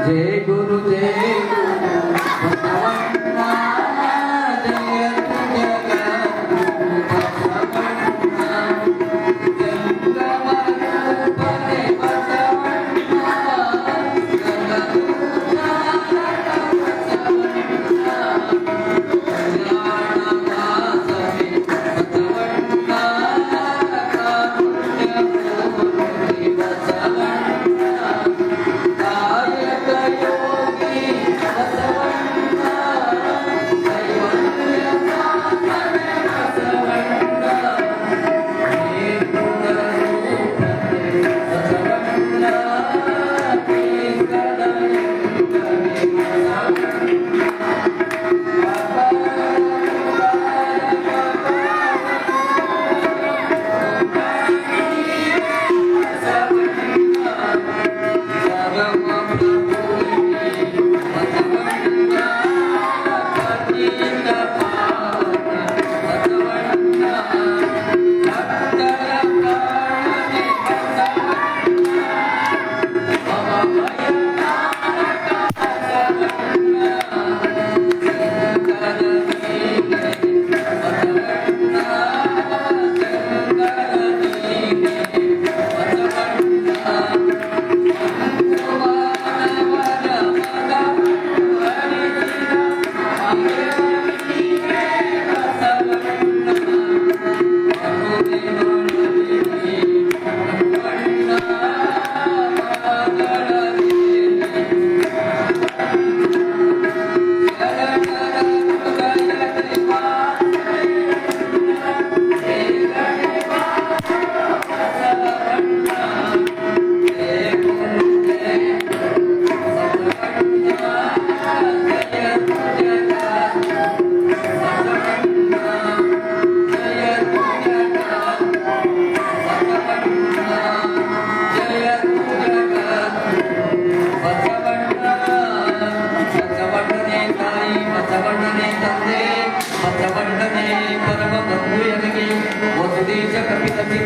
जय गुरु जय बसवण्णा, जयति जगद्गुरु बसवण्णा, जंगमरूपने बसवण्णा, जगद्गुरुनाथ बसवण्णा, कल्याणवासवे बसवण्णा, कारुण्यपूर्णे बसवण्णा, कायकयो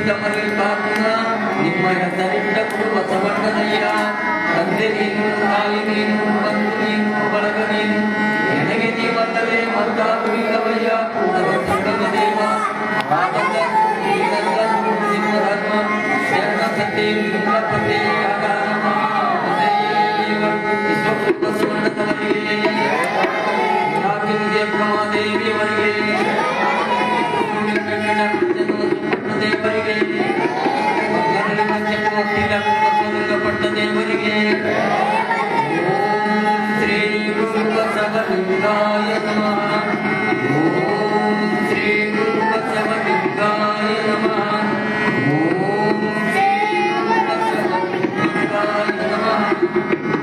ಬಿಟ್ಟ ಮರೆಯುತ್ತಾಗುವ ನಿಮ್ಮ ಹೆಸರಿಟ್ಟ ಗುರು ಬಸವಣ್ಣನಯ್ಯ ತಂದೆ ನೀನು ತಾಯಿ ನೀನು ಬಂಧು ನೀನು ಬಳಗ ನೀನು ನನಗೆ ನೀವಲ್ಲದೆ ಮತ್ತಾರು ಇಲ್ಲವಯ್ಯ ಸರ್ವಸಂಗಮ ದೇವ ಆನಂದ ಶ್ರೀರಂಗ ನಿಮ್ಮ ಧರ್ಮ ಶರಣ ಸತ್ಯ ಪತಿ ದೇವಿಯವರಿಗೆ ದೇವರಿಗೆ ಪಟ್ಟ ದೇವರಿಗೆ ಓಂ ಶ್ರೀ ಗುರು ಬಸವಲಿಂಗಾಯ ನಮಃ ಓಂ ಶ್ರೀ ಗುರು ಬಸವಲಿಂಗಾಯ ನಮಃ ಓಂ ಶ್ರೀ ಗುರು ಬಸವಲಿಂಗಾಯ ನಮಃ